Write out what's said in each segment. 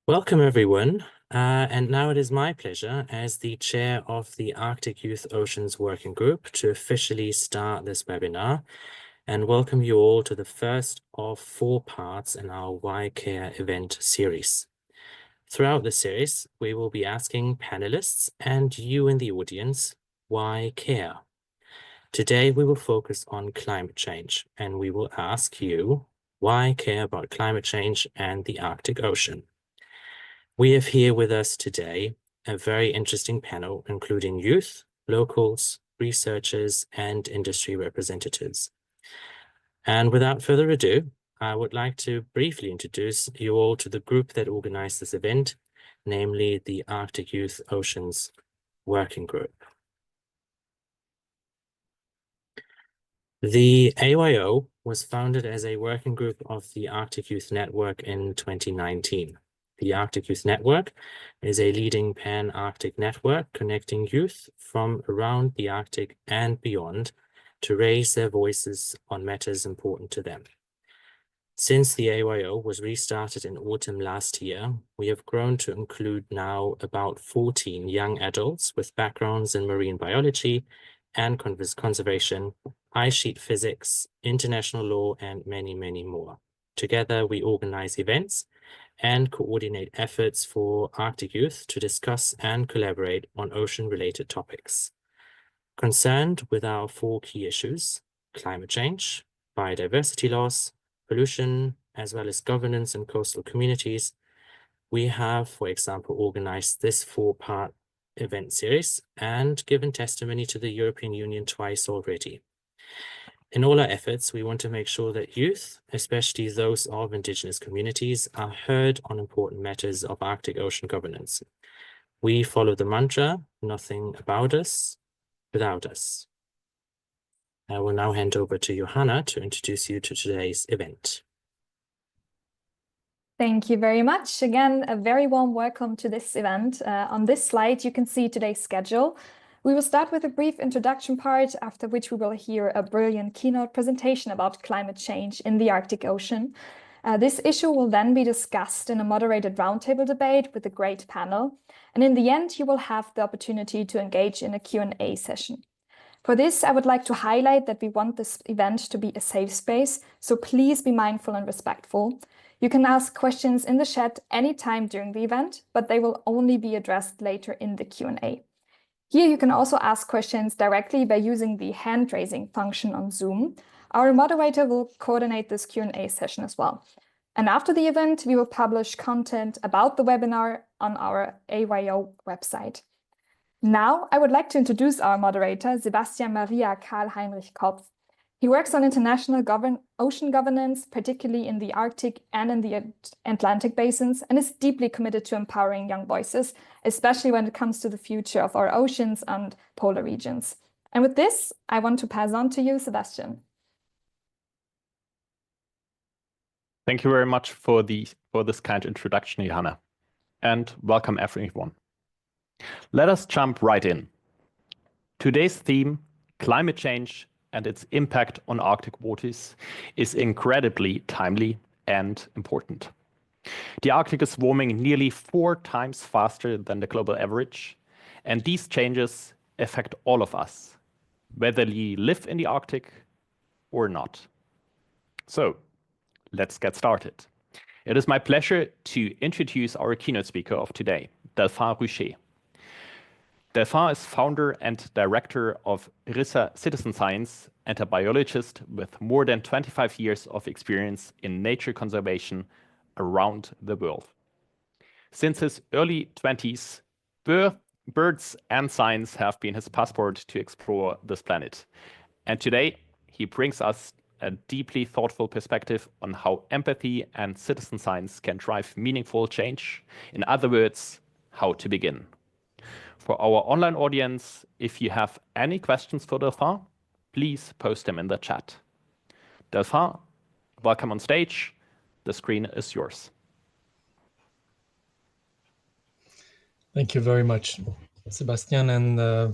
Welcome, everyone. And now it is my pleasure as the chair of the Arctic Youth Oceans Working Group to officially start this webinar and welcome you all to the first of 4 parts in our Why Care event series. Throughout the series, we will be asking panelists and you in the audience, why care? Today, we will focus on climate change, and we will ask you, why care about climate change and the Arctic Ocean? We have here with us today a very interesting panel, including youth, locals, researchers, and industry representatives. And without further ado, I would like to briefly introduce you all to the group that organized this event, namely the Arctic Youth Oceans Working Group. The AYO was founded as a working group of the Arctic Youth Network in 2019. The Arctic Youth Network is a leading pan-Arctic network connecting youth from around the Arctic and beyond to raise their voices on matters important to them. Since the AYO was restarted in autumn last year, we have grown to include now about 14 young adults with backgrounds in marine biology and conservation, ice sheet physics, international law, and many, many more. Together, we organize events and coordinate efforts for Arctic youth to discuss and collaborate on ocean-related topics. Concerned with our 4 key issues, climate change, biodiversity loss, pollution, as well as governance in coastal communities, we have, for example, organized this 4-part event series and given testimony to the European Union twice already. In all our efforts, we want to make sure that youth, especially those of Indigenous communities, are heard on important matters of Arctic Ocean governance. We follow the mantra, nothing about us without us. I will now hand over to Johanna to introduce you to today's event. Thank you very much. Again, a very warm welcome to this event. On this slide, you can see today's schedule. We will start with a brief introduction part, after which we will hear a brilliant keynote presentation about climate change in the Arctic Ocean. This issue will then be discussed in a moderated roundtable debate with a great panel. And in the end, you will have the opportunity to engage in a Q&A session. For this, I would like to highlight that we want this event to be a safe space, so please be mindful and respectful. You can ask questions in the chat anytime during the event, but they will only be addressed later in the Q&A. Here you can also ask questions directly by using the hand-raising function on Zoom. Our moderator will coordinate this Q&A session as well. And after the event, we will publish content about the webinar on our AYO website. Now, I would like to introduce our moderator, Sebastian Maria Karl-Heinrich Kopf. He works on international ocean governance, particularly in the Arctic and in the Atlantic basins, and is deeply committed to empowering young voices, especially when it comes to the future of our oceans and polar regions. And with this, I want to pass on to you, Sebastian. Thank you very much for this kind introduction, Johanna, and welcome everyone. Let us jump right in. Today's theme, climate change and its impact on Arctic waters, is incredibly timely and important. The Arctic is warming nearly 4 times faster than the global average, and these changes affect all of us, whether we live in the Arctic or not. So, let's get started. It is my pleasure to introduce our keynote speaker of today, Delphin Ruché. Delphin is founder and director of Rissa Citizen Science and a biologist with more than 25 years of experience in nature conservation around the world. Since his early 20s, birds and science have been his passport to explore this planet. And today, he brings us a deeply thoughtful perspective on how empathy and citizen science can drive meaningful change. In other words, how to begin. For our online audience, if you have any questions for Delphin, please post them in the chat. Delphin, welcome on stage. The screen is yours. Thank you very much, Sebastian, and a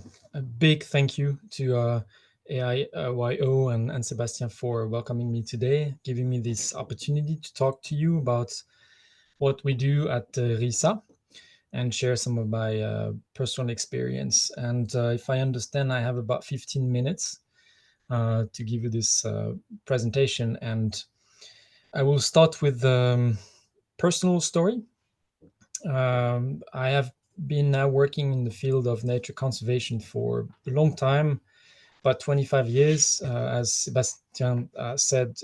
big thank you to AYO and Sebastian for welcoming me today, giving me this opportunity to talk to you about what we do at RISA and share some of my personal experience. And if I understand, I have about 15 minutes to give you this presentation. And I will start with personal story. I have been now working in the field of nature conservation for a long time, about 25 years, as Sébastien said,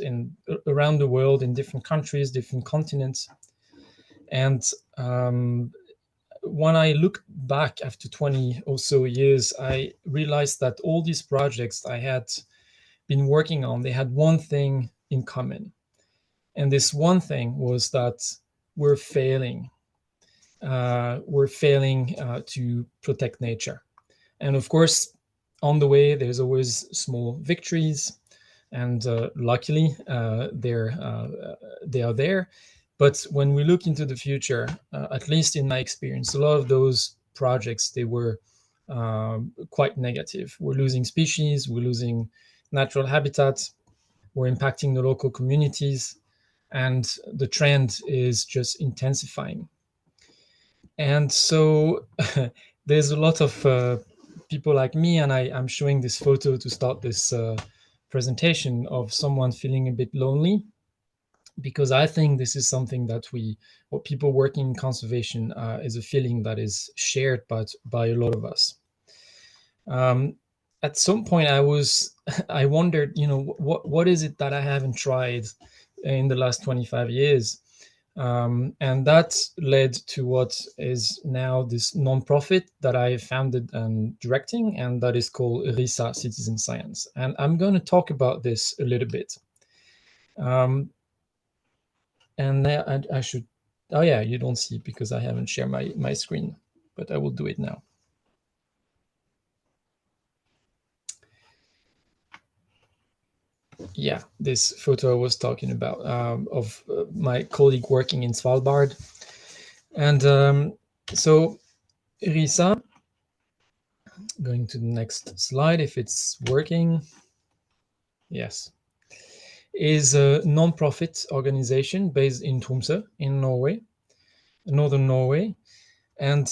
around the world, in different countries, different continents. And when I look back after 20 or so years, I realized that all these projects I had been working on, they had one thing in common. And this one thing was that we're failing. We're failing to protect nature. And of course, on the way, there's always small victories. And luckily, they are there. But when we look into the future, at least in my experience, a lot of those projects, they were quite negative. We're losing species, we're losing natural habitats, we're impacting the local communities, and the trend is just intensifying. And so there's a lot of people like me, and I'm showing this photo to start this presentation of someone feeling a bit lonely, because I think this is something that or people working in conservation is a feeling that is shared by a lot of us. At some point, I wondered, what is it that I haven't tried in the last 25 years? And that led to what is now this nonprofit that I founded and directing, and that is called RISA Citizen Science. And I'm going to talk about this a little bit. And I should, oh yeah, you don't see because I haven't shared my screen, but I will do it now. Yeah, this photo I was talking about of my colleague working in Svalbard. And so RISA, going to the next slide if it's working. Yes. Is a non-profit organization based in Tromsø in Norway, northern Norway. And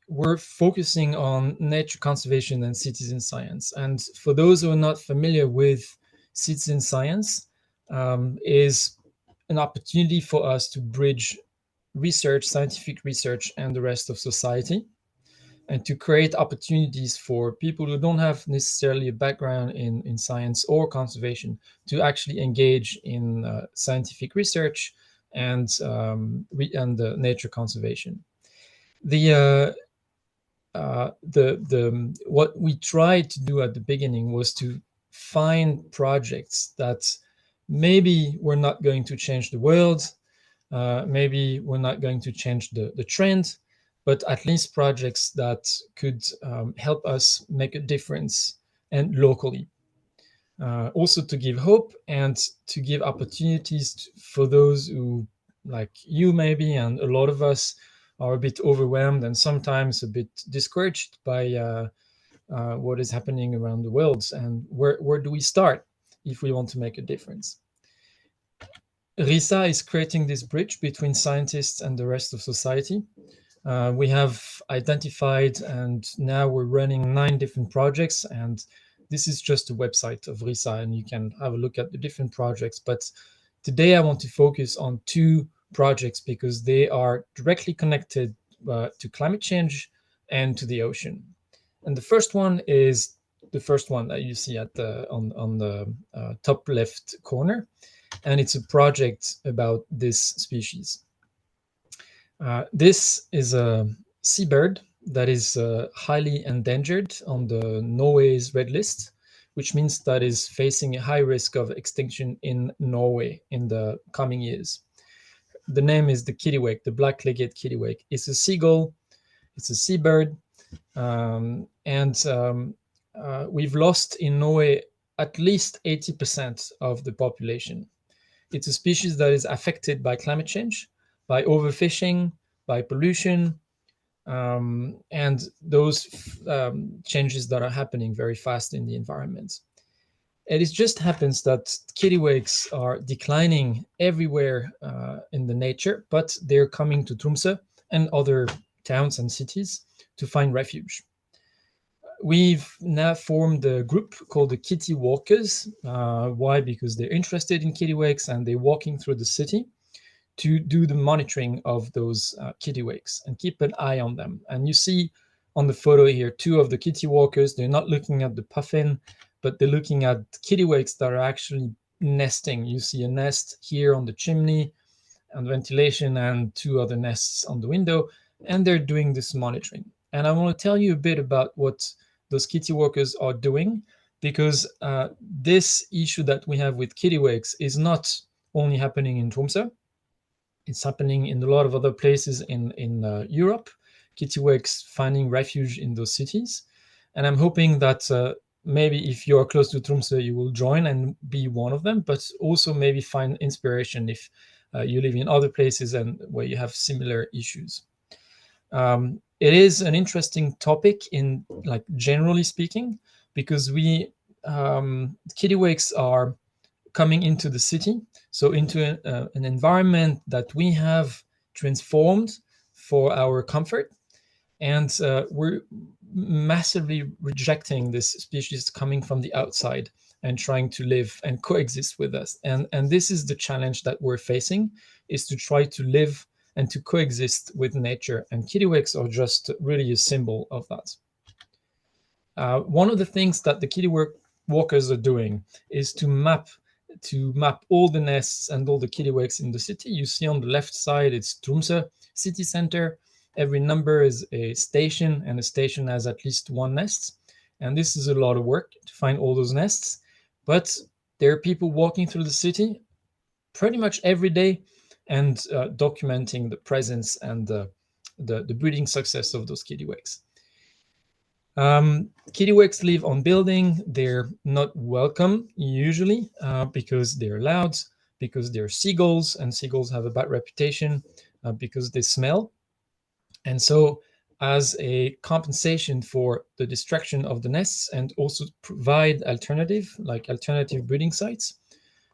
we're focusing on nature conservation and citizen science. And for those who are not familiar with citizen science, is an opportunity for us to bridge research, scientific research, and the rest of society, and to create opportunities for people who don't have necessarily a background in science or conservation to actually engage in scientific research and nature conservation. What we tried to do at the beginning was to find projects that maybe we're not going to change the world, maybe we're not going to change the trend, but at least projects that could help us make a difference, and locally. Also to give hope and to give opportunities for those who, like you maybe, and a lot of us, are a bit overwhelmed and sometimes a bit discouraged by what is happening around the world. And where do we start if we want to make a difference? RISA is creating this bridge between scientists and the rest of society. We have identified, and now we're running 9 different projects, and this is just a website of RISA, and you can have a look at the different projects. But today I want to focus on 2 projects because they are directly connected to climate change and to the ocean. And the first one is the first one that you see at on the top left corner, and it's a project about this species. This is a seabird that is highly endangered on the Norway's red list, which means that is facing a high risk of extinction in Norway in the coming years. The name is the kittiwake, the black-legged kittiwake. It's a seagull, it's a seabird, we've lost in Norway at least 80% of the population. It's a species that is affected by climate change, by overfishing, by pollution, and those changes that are happening very fast in the environment. it just happens that kittiwakes are declining everywhere in the nature, but they're coming to Tromsø and other towns and cities to find refuge. We've now formed a group called the Kitty Walkers. Why? Because they're interested in kittiwakes and they're walking through the city to do the monitoring of those kittiwakes and keep an eye on them. And you see on the photo here, 2 of the kitty walkers. They're not looking at the puffin, but they're looking at kittiwakes that are actually nesting. You see a nest here on the chimney and ventilation and 2 other nests on the window, and they're doing this monitoring. And I want to tell you a bit about what those kitty walkers are doing, because this issue that we have with kittiwakes is not only happening in Tromsø. It's happening in a lot of other places in Europe, kittiwakes finding refuge in those cities. And I'm hoping that maybe if you're close to Tromsø, you will join and be one of them, but also maybe find inspiration if you live in other places and where you have similar issues. It is an interesting topic in, like, generally speaking, because we kittiwakes are coming into the city, so into an environment that we have transformed for our comfort, and we're massively rejecting this species coming from the outside and trying to live and coexist with us. And this is the challenge that we're facing, is to try to live and to coexist with nature. And kittiwakes are just really a symbol of that. One of the things that the kittiwalkers are doing is to map all the nests and all the kittiwakes in the city. You see on the left side, it's Tromsø city center. Every number is a station, and a station has at least 1 nest. And this is a lot of work to find all those nests. But there are people walking through the city pretty much every day and documenting the presence and the breeding success of those kittiwakes. Kittiwakes live on building. They're not welcome usually because they're loud, because they're seagulls, and seagulls have a bad reputation because they smell. And so, as a compensation for the destruction of the nests and also provide alternative breeding sites,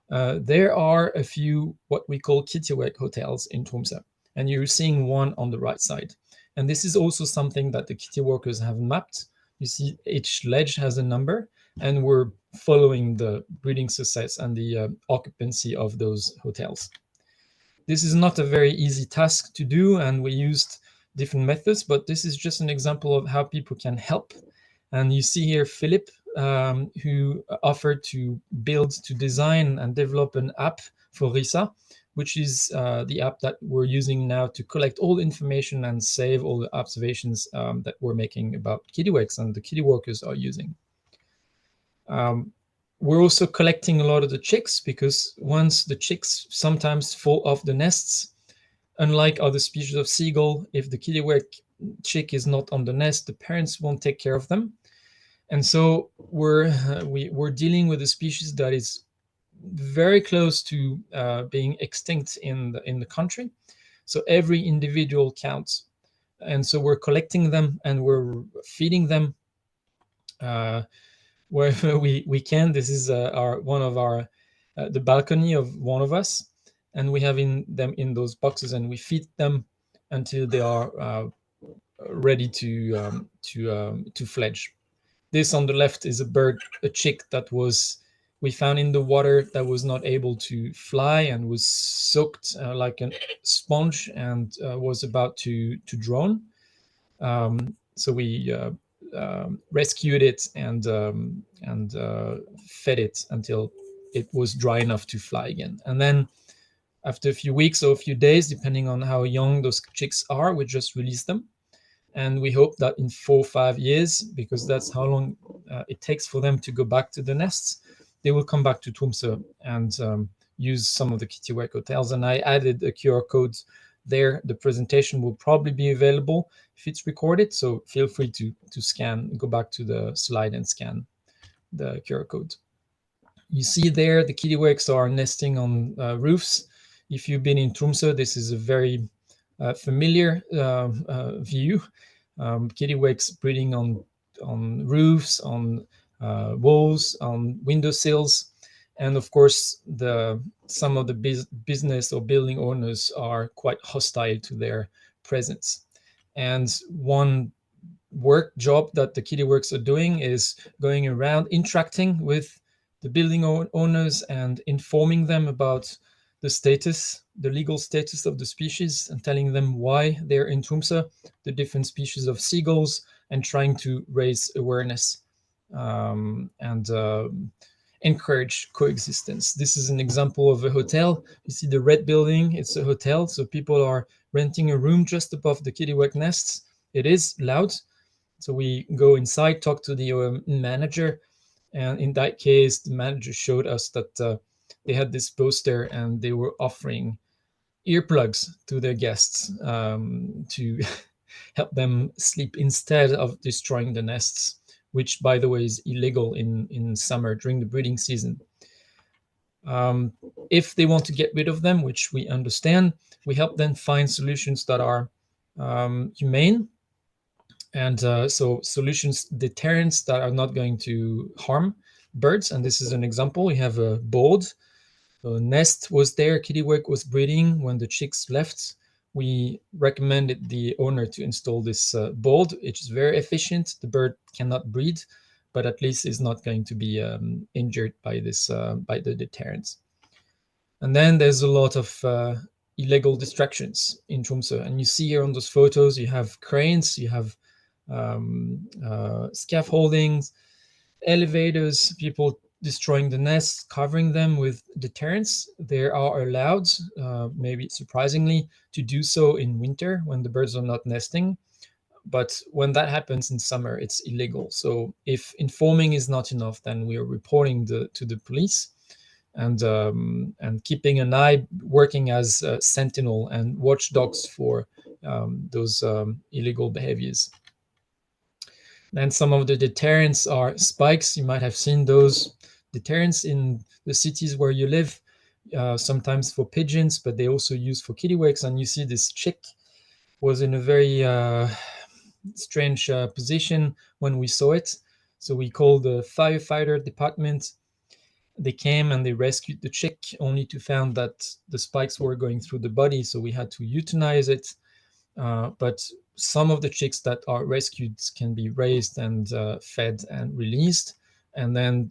there are a few what we call kittiwake hotels in Tromsø, and you're seeing one on the right side. And this is also something that the kittiwalkers have mapped. You see each ledge has a number, and we're following the breeding success and the occupancy of those hotels. This is not a very easy task to do, and we used different methods, but this is just an example of how people can help. And you see here Philip, who offered to design and develop an app for RISA, which is the app that we're using now to collect all the information and save all the observations that we're making about kittiwakes and the kittiwalkers are using. We're also collecting a lot of the chicks, because once the chicks sometimes fall off the nests, unlike other species of seagull, if the kittiwake chick is not on the nest, the parents won't take care of them. And so we're dealing with a species that is very close to being extinct in the country. So every individual counts. And so we're collecting them and we're feeding them wherever we can. This is one of our the balcony of one of us, and we have them in those boxes, and we feed them until they are ready to fledge. This on the left is a chick that we found in the water that was not able to fly and was soaked like a sponge and was about to drown. So we rescued it and fed it until it was dry enough to fly again. And then after a few weeks or a few days, depending on how young those chicks are, we just release them. And we hope that in 4 or 5 years, because that's how long it takes for them to go back to the nests, they will come back to Tromsø and use some of the kittiwake hotels. And I added a QR code there. The presentation will probably be available if it's recorded. So feel free to scan, go back to the slide and scan the QR code. You see there, the kittiwakes are nesting on roofs. If you've been in Tromsø, this is a very familiar view. Kittiwakes breeding on roofs, on walls, on windowsills. And of course, some of the business or building owners are quite hostile to their presence. And one job that the KittyWorks are doing is going around interacting with the building owners and informing them about the legal status of the species, and telling them why they're in Tromsø, the different species of seagulls, and trying to raise awareness and encourage coexistence. This is an example of a hotel. You see the red building, it's a hotel. So people are renting a room just above the kittiwake nests. It is loud. So we go inside, talk to the manager. And in that case, the manager showed us that they had this poster and they were offering earplugs to their guests to help them sleep instead of destroying the nests, which, by the way, is illegal in summer during the breeding season. If they want to get rid of them, which we understand, we help them find solutions that are humane. And so solutions, deterrents that are not going to harm birds. And this is an example. We have a board. The nest was there, kittiwake was breeding. When the chicks left, we recommended the owner to install this board, which is very efficient. The bird cannot breed, but at least is not going to be injured by this by the deterrents. And then there's a lot of illegal distractions in Tromsø. And you see here on those photos, you have cranes, you have scaffoldings, elevators, people destroying the nests, covering them with deterrents. They are allowed, maybe surprisingly, to do so in winter when the birds are not nesting. But when that happens in summer, it's illegal. So if informing is not enough, then we are reporting to the police and keeping an eye, working as sentinel and watchdogs for those illegal behaviors. Then some of the deterrents are spikes. You might have seen those deterrents in the cities where you live, sometimes for pigeons, but they also use for kittiwakes. And you see this chick was in a very strange position when we saw it. So we called the firefighter department. They came and they rescued the chick, only to find that the spikes were going through the body. So we had to euthanize it. But some of the chicks that are rescued can be raised and fed and released. And then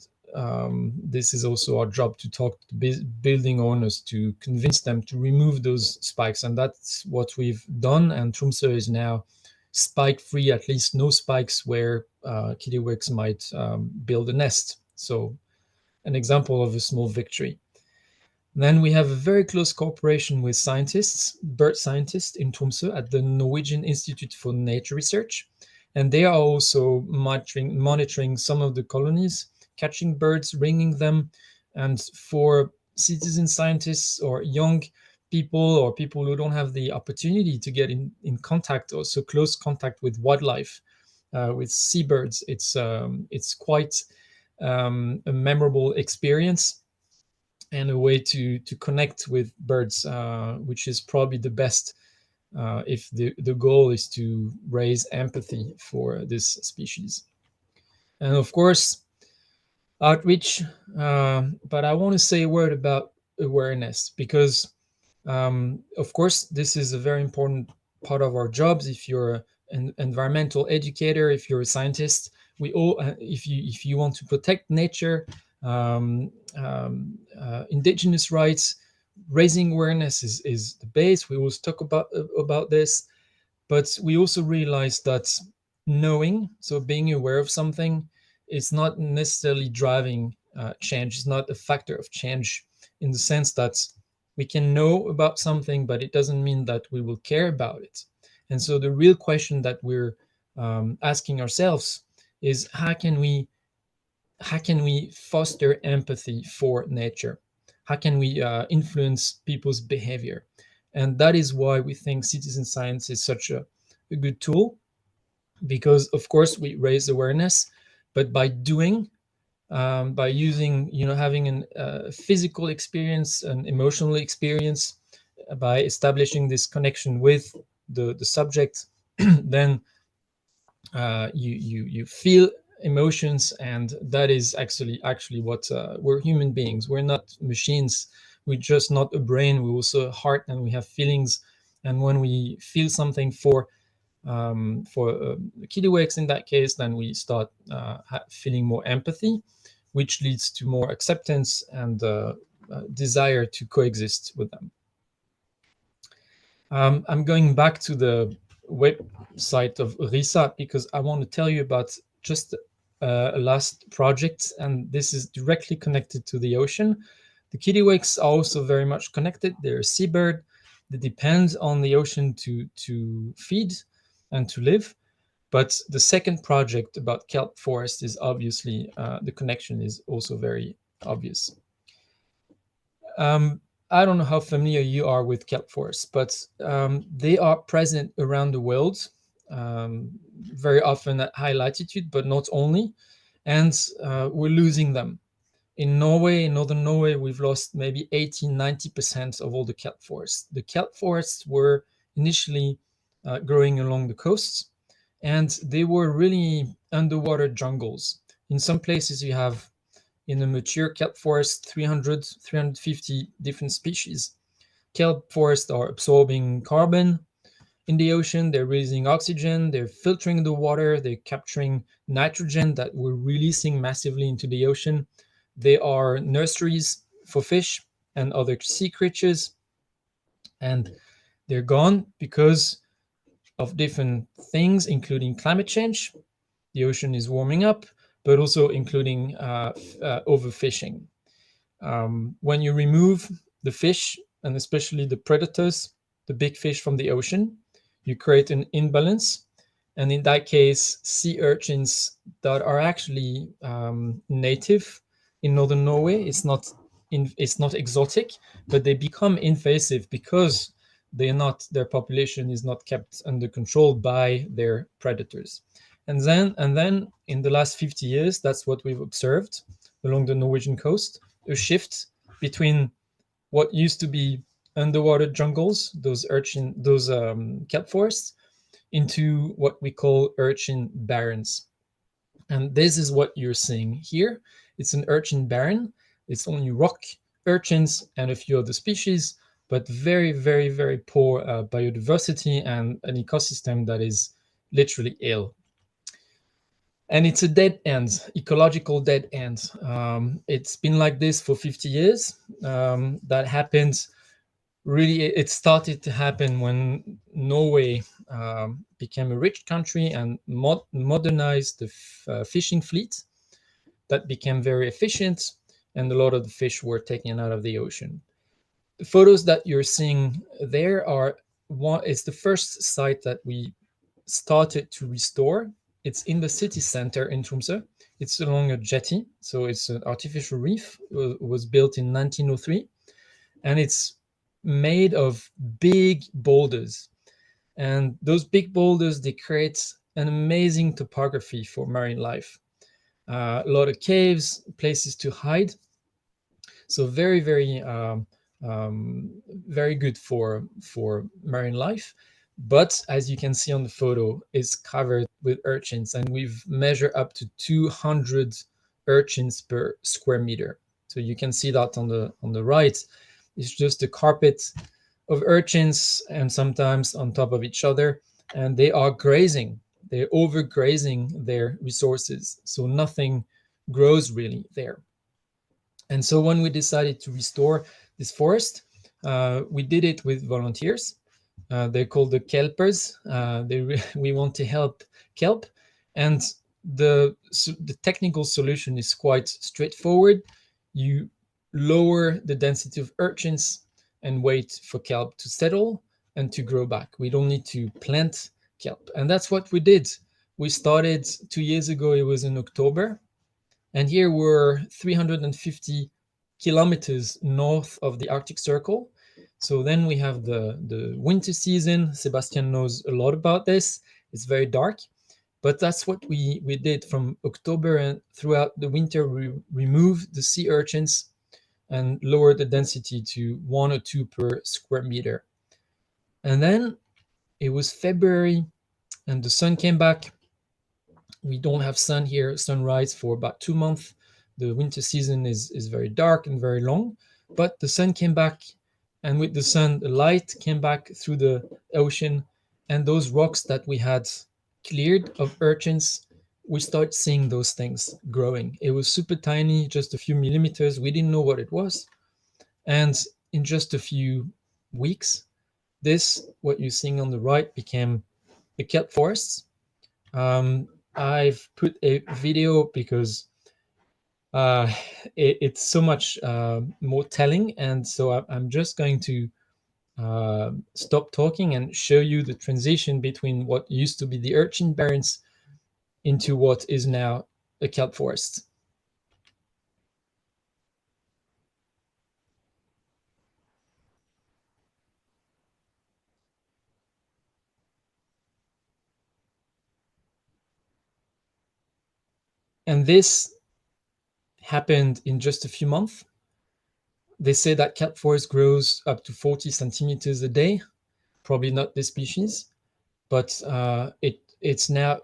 this is also our job to talk to building owners to convince them to remove those spikes. And that's what we've done. And Tromsø is now spike-free, at least no spikes where kittiwakes might build a nest. So an example of a small victory. Then we have a very close cooperation with scientists, bird scientists in Tromsø at the Norwegian Institute for Nature Research. And they are also monitoring some of the colonies, catching birds, ringing them. And for citizen scientists or young people or people who don't have the opportunity to get in contact, or so close contact with wildlife, with seabirds, it's quite a memorable experience and a way to connect with birds, which is probably the best if the goal is to raise empathy for this species. And of course, outreach, but I want to say a word about awareness, because of course, this is a very important part of our jobs. If you're an environmental educator, if you're a scientist, we all, if you want to protect nature, indigenous rights, raising awareness is the base. We always talk about this, but we also realize that knowing, so being aware of something, is not necessarily driving change. It's not a factor of change, in the sense that we can know about something, but it doesn't mean that we will care about it. And so the real question that we're asking ourselves is, how can we foster empathy for nature? How can we influence people's behavior? And that is why we think citizen science is such a good tool, because of course we raise awareness, but by doing, by using, having a physical experience, an emotional experience, by establishing this connection with the subject, then you feel emotions, and that is actually what we're human beings. We're not machines. We're just not a brain. We also a heart, and we have feelings. And when we feel something for kittiwakes in that case, then we start feeling more empathy, which leads to more acceptance and desire to coexist with them. I'm going back to the website of RISA because I want to tell you about just a last project, and this is directly connected to the ocean. The kittiwakes are also very much connected. They're a seabird. They depend on the ocean to feed and to live. But the second project about kelp forest is obviously, the connection is also very obvious. I don't know how familiar you are with kelp forests, but they are present around the world, very often at high latitude, but not only. And we're losing them. In Norway, in northern Norway, we've lost maybe 80-90% of all the kelp forests. The kelp forests were initially growing along the coasts, and they were really underwater jungles. In some places you have, in a mature kelp forest, 300, 350 different species. Kelp forests are absorbing carbon in the ocean, they're releasing oxygen, they're filtering the water, they're capturing nitrogen that we're releasing massively into the ocean. They are nurseries for fish and other sea creatures, and they're gone because of different things, including climate change. The ocean is warming up, but also including overfishing. When you remove the fish, and especially the predators, the big fish from the ocean, you create an imbalance. And in that case, sea urchins that are actually native in northern Norway, it's not exotic, but they become invasive because their population is not kept under control by their predators. And then in the last 50 years, that's what we've observed along the Norwegian coast, a shift between what used to be underwater jungles, those kelp forests, into what we call urchin barrens. And this is what you're seeing here. It's an urchin barren. It's only rock urchins and a few other species, but very, very, very poor biodiversity and an ecosystem that is literally ill. And it's a dead end, ecological dead end. It's been like this for 50 years. That happened, really, it started to happen when Norway became a rich country and modernized the fishing fleet. That became very efficient, and a lot of the fish were taken out of the ocean. The photos that you're seeing there it's the first site that we started to restore. It's in the city center in Tromsø. It's along a jetty, so it's an artificial reef. It was built in 1903, and it's made of big boulders. And those big boulders, they create an amazing topography for marine life. A lot of caves, places to hide. So very, very, very good for marine life. But as you can see on the photo, it's covered with urchins, and we've measured up to 200 urchins per square meter. So you can see that on the right. It's just a carpet of urchins, and sometimes on top of each other, and they are grazing. They're overgrazing their resources, so nothing grows really there. And so when we decided to restore this forest, we did it with volunteers. They're called the kelpers. We want to help kelp, and the technical solution is quite straightforward. You lower the density of urchins and wait for kelp to settle and to grow back. We don't need to plant kelp, and that's what we did. We started 2 years ago. It was in October, and here we're 350 kilometers north of the Arctic Circle. So then we have the winter season. Sebastian knows a lot about this. It's very dark, but that's what we did from October, and throughout the winter we removed the sea urchins and lowered the density to 1 or 2 per square meter. And then it was February and the sun came back. We don't have sun here, sunrise for about 2 months. The winter season is very dark and very long, but the sun came back, and with the sun, the light came back through the ocean, and those rocks that we had cleared of urchins, we start seeing those things growing. It was super tiny, just a few millimeters. We didn't know what it was. And in just a few weeks, this, what you're seeing on the right, became a kelp forest. I've put a video because it's so much more telling. And so I'm just going to stop talking and show you the transition between what used to be the urchin barrens into what is now a kelp forest. And this happened in just a few months. They say that kelp forest grows up to 40 centimeters a day. Probably not this species, but it's now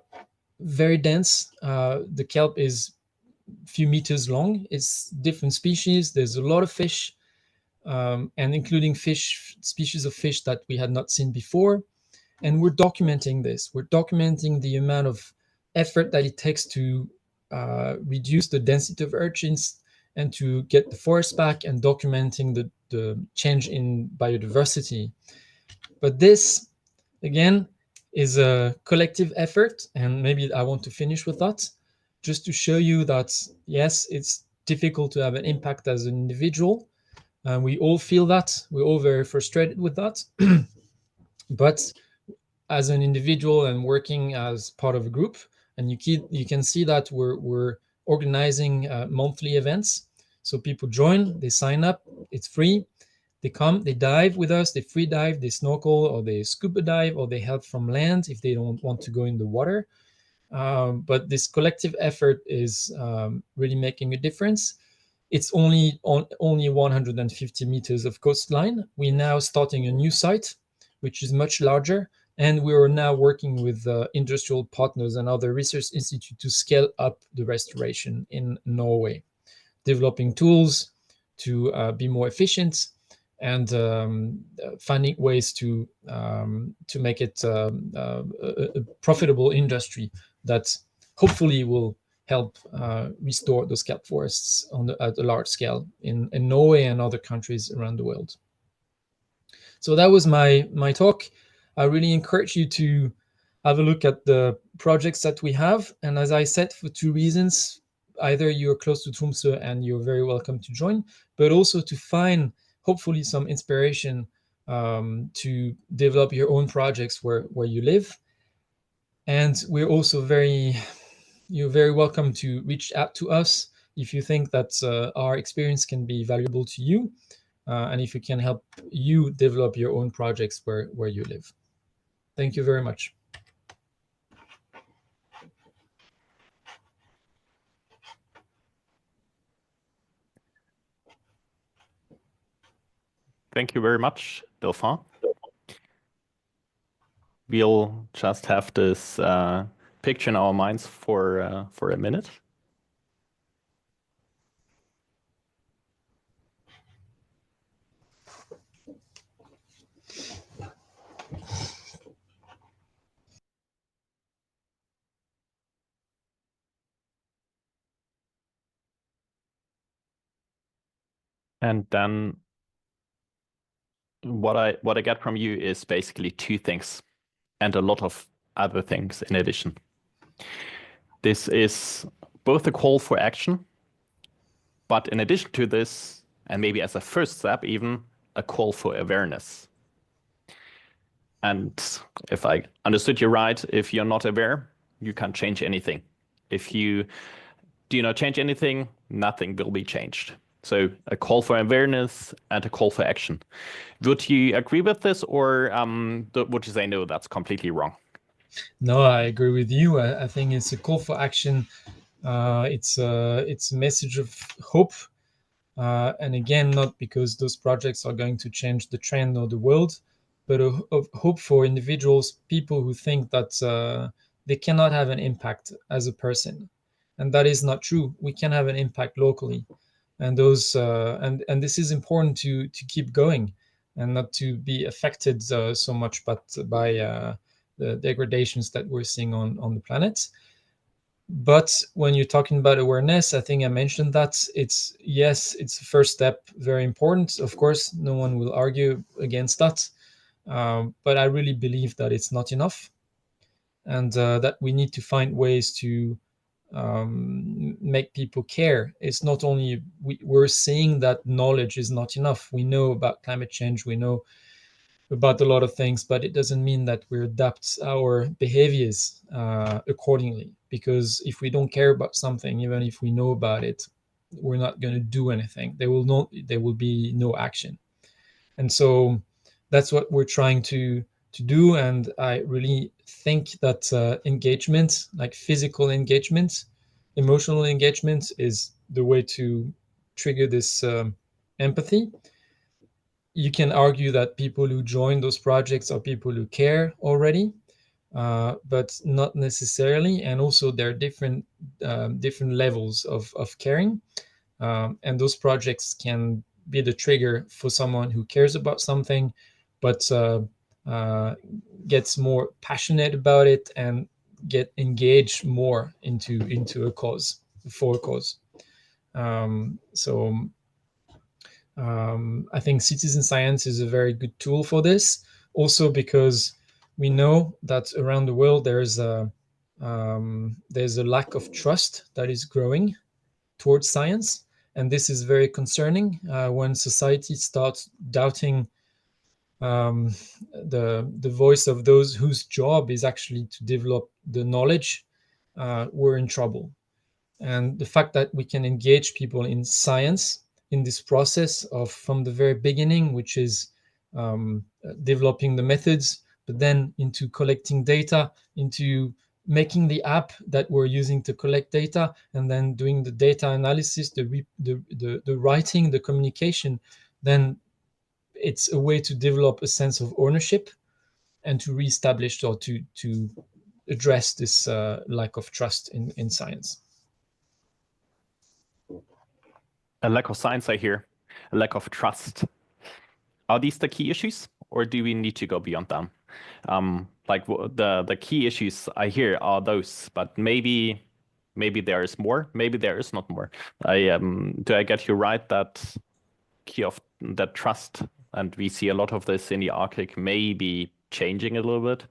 very dense. The kelp is a few meters long. It's different species. There's a lot of fish, and including species of fish that we had not seen before. And we're documenting this. We're documenting the amount of effort that it takes to reduce the density of urchins and to get the forest back, and documenting the change in biodiversity. But this, again, is a collective effort, and maybe I want to finish with that, just to show you that, yes, it's difficult to have an impact as an individual. We all feel that. We're all very frustrated with that. But as an individual and working as part of a group, and you can see that we're organizing monthly events. So people join, they sign up, it's free. They come, they dive with us, they free dive, they snorkel, or they scuba dive, or they help from land if they don't want to go in the water. But this collective effort is really making a difference. It's only 150 meters of coastline. We're now starting a new site, which is much larger. And we are now working with industrial partners and other research institutes to scale up the restoration in Norway, developing tools to be more efficient, and finding ways to make it a profitable industry that hopefully will help restore those kelp forests at a large scale in Norway and other countries around the world. So that was my talk. I really encourage you to have a look at the projects that we have. And as I said, for two reasons: either you're close to Tromsø and you're very welcome to join, but also to find hopefully some inspiration to develop your own projects where you live. And we're also you're very welcome to reach out to us if you think that our experience can be valuable to you, and if we can help you develop your own projects where you live. Thank you very much. Thank you very much, Delphin. We'll just have this picture in our minds for a minute. And then what I get from you is basically two things, and a lot of other things in addition. This is both a call for action, but in addition to this, and maybe as a first step, even a call for awareness. And if I understood you right, if you're not aware, you can't change anything. If you do not change anything, nothing will be changed. So a call for awareness and a call for action. Would you agree with this, or would you say, no, that's completely wrong? No, I agree with you. I think it's a call for action. It's a message of hope. And again, not because those projects are going to change the trend or the world, but of hope for individuals, people who think that they cannot have an impact as a person. And that is not true. We can have an impact locally. And those and this is important to keep going and not to be affected so much by the degradations that we're seeing on the planet. But when you're talking about awareness, I think I mentioned that it's a first step, very important. Of course, no one will argue against that. But I really believe that it's not enough, and that we need to find ways to make people care. It's not only we're saying that knowledge is not enough. We know about climate change, we know about a lot of things, but it doesn't mean that we adapt our behaviors accordingly. Because if we don't care about something, even if we know about it, we're not going to do anything. There will be no action. And so that's what we're trying to do. And I really think that engagement, like physical engagement, emotional engagement, is the way to trigger this empathy. You can argue that people who join those projects are people who care already, but not necessarily. And also there are different levels of caring. And those projects can be the trigger for someone who cares about something, but gets more passionate about it and get engaged more into a cause, for a cause. I think citizen science is a very good tool for this, also because we know that around the world there's a lack of trust that is growing towards science. And this is very concerning when society starts doubting the voice of those whose job is actually to develop the knowledge. We're in trouble. And the fact that we can engage people in science in this process of from the very beginning, which is developing the methods, but then into collecting data, into making the app that we're using to collect data, and then doing the data analysis, the writing, the communication, then it's a way to develop a sense of ownership and to reestablish or to address this lack of trust in science. A lack of science, I hear. A lack of trust. Are these the key issues, or do we need to go beyond them? Like the key issues I hear are those, but maybe there is more. Maybe there is not more. Do I get you right that key of that trust, and we see a lot of this in the Arctic, may be changing a little bit.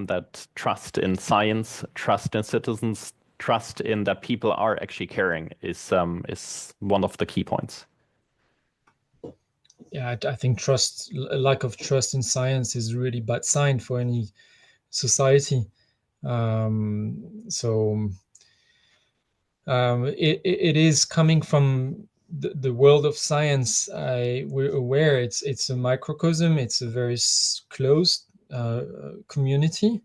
That trust in science, trust in citizens, trust in that people are actually caring is one of the key points. Yeah, I think a lack of trust in science is a really bad sign for any society. It is coming from the world of science. We're aware it's a microcosm. It's a very closed community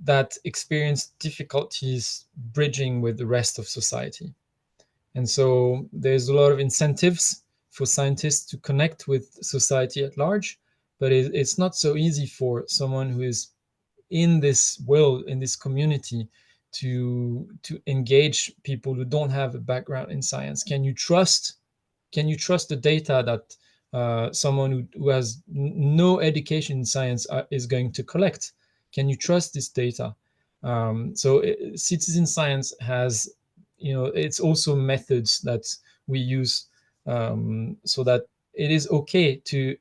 that experience difficulties bridging with the rest of society. And so there's a lot of incentives for scientists to connect with society at large, but it's not so easy for someone who is in this world, in this community, to engage people who don't have a background in science. Can you trust the data that someone who has no education in science is going to collect? Can you trust this data? Citizen science has, it's also methods that we use so that it is okay to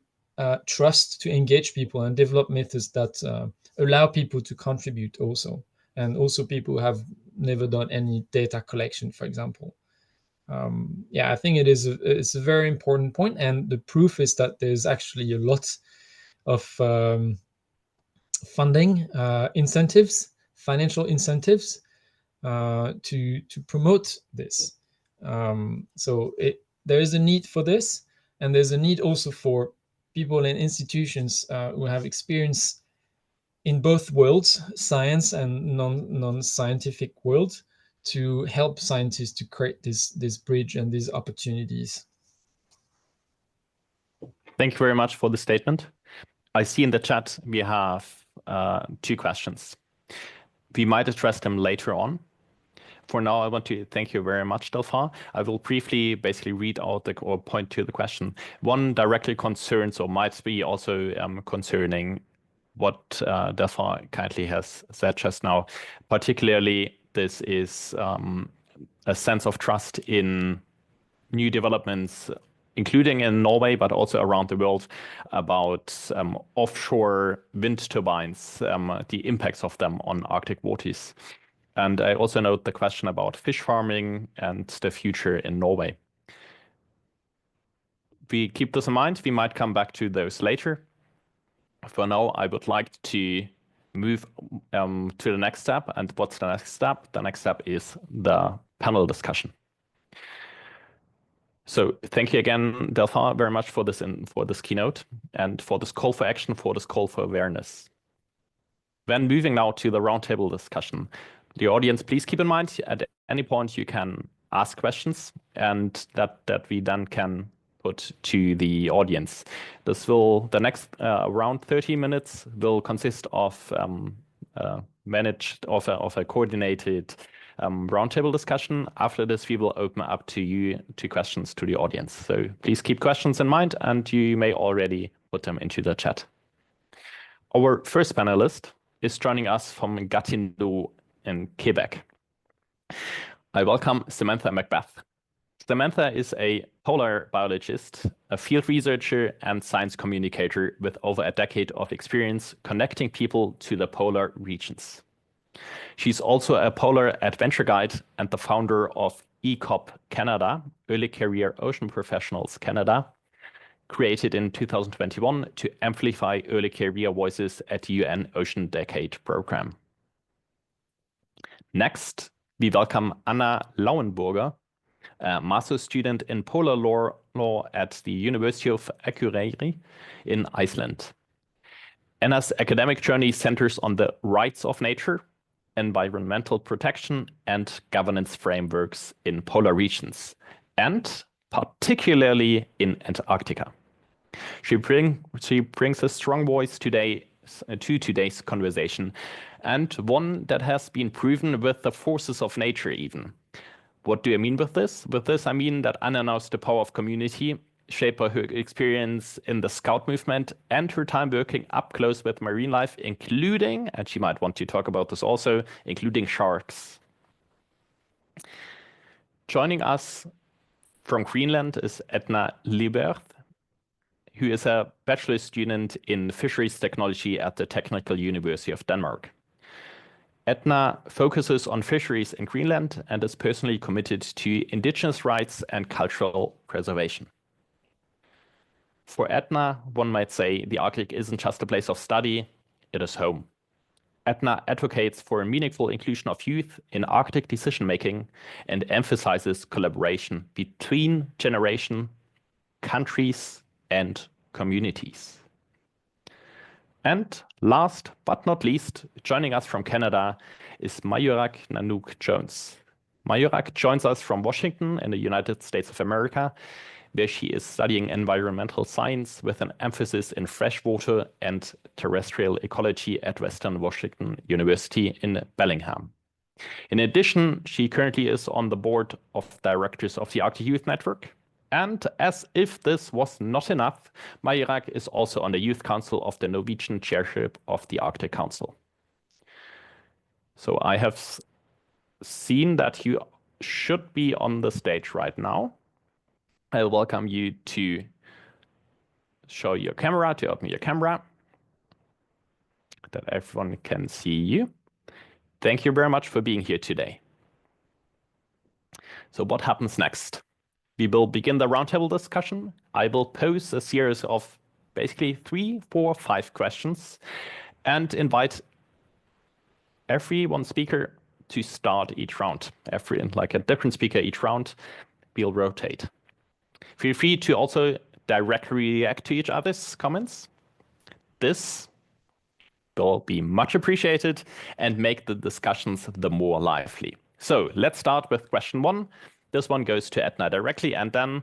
trust, to engage people and develop methods that allow people to contribute also, and also people who have never done any data collection, for example. I think it's a very important point, and the proof is that there's actually a lot of funding incentives, financial incentives to promote this. There is a need for this, and there's a need also for people in institutions who have experience in both worlds, science and non-scientific world, to help scientists to create this bridge and these opportunities. Thank you very much for the statement. I see in the chat we have 2 questions. We might address them later on. For now, I want to thank you very much, Delphin. I will briefly basically read out or point to the question. One directly concerns or might be also concerning what Delphin kindly has said just now. Particularly, this is a sense of trust in new developments, including in Norway, but also around the world, about offshore wind turbines, the impacts of them on Arctic waters. And I also note the question about fish farming and the future in Norway. We keep this in mind. We might come back to those later. For now, I would like to move to the next step. And what's the next step? The next step is the panel discussion. So thank you again, Delphin, very much for this keynote and for this call for action, for this call for awareness. Then moving now to the roundtable discussion. The audience, please keep in mind at any point you can ask questions and that we then can put to the audience. The next around 30 minutes will consist of a coordinated roundtable discussion. After this, we will open up to questions to the audience. So please keep questions in mind and you may already put them into the chat. Our first panelist is joining us from Gatineau in Quebec. I welcome Samantha Mcbeth. Samantha is a polar biologist, a field researcher and science communicator with over a decade of experience connecting people to the polar regions. She's also a polar adventure guide and the founder of ECOP Canada, Early Career Ocean Professionals Canada, created in 2021 to amplify early career voices at the UN Ocean Decade Program. Next, we welcome Anna Lauenburger, a master's student in polar law at the University of Akureyri in Iceland. Anna's academic journey centers on the rights of nature, environmental protection, and governance frameworks in polar regions, and particularly in Antarctica. She brings a strong voice to today's conversation, and one that has been proven with the forces of nature even. What do I mean with this? With this, I mean that Anna knows the power of community, shaped by her experience in the Scout movement and her time working up close with marine life, including, and she might want to talk about this also, including sharks. Joining us from Greenland is Edna Lyberth, who is a bachelor's student in fisheries technology at the Technical University of Denmark. Edna focuses on fisheries in Greenland and is personally committed to indigenous rights and cultural preservation. For Edna, one might say the Arctic isn't just a place of study, it is home. Edna advocates for a meaningful inclusion of youth in Arctic decision-making and emphasizes collaboration between generations, countries, and communities. And last but not least, joining us from Canada is Maiyuraq Nanouk Jones. Maiyuraq joins us from Washington in the United States of America, where she is studying environmental science with an emphasis in freshwater and terrestrial ecology at Western Washington University in Bellingham. In addition, she currently is on the board of directors of the Arctic Youth Network. And as if this was not enough, Maiyuraq is also on the Youth Council of the Norwegian Chairship of the Arctic Council. So I have seen that you should be on the stage right now. I welcome you to show your camera, to open your camera, that everyone can see you. Thank you very much for being here today. So what happens next? We will begin the roundtable discussion. I will pose a series of basically 3, 4, 5 questions and invite every one speaker to start each round. Like a different speaker each round, we'll rotate. Feel free to also directly react to each other's comments. This will be much appreciated and make the discussions the more lively. So let's start with question 1. This one goes to Edna directly, and then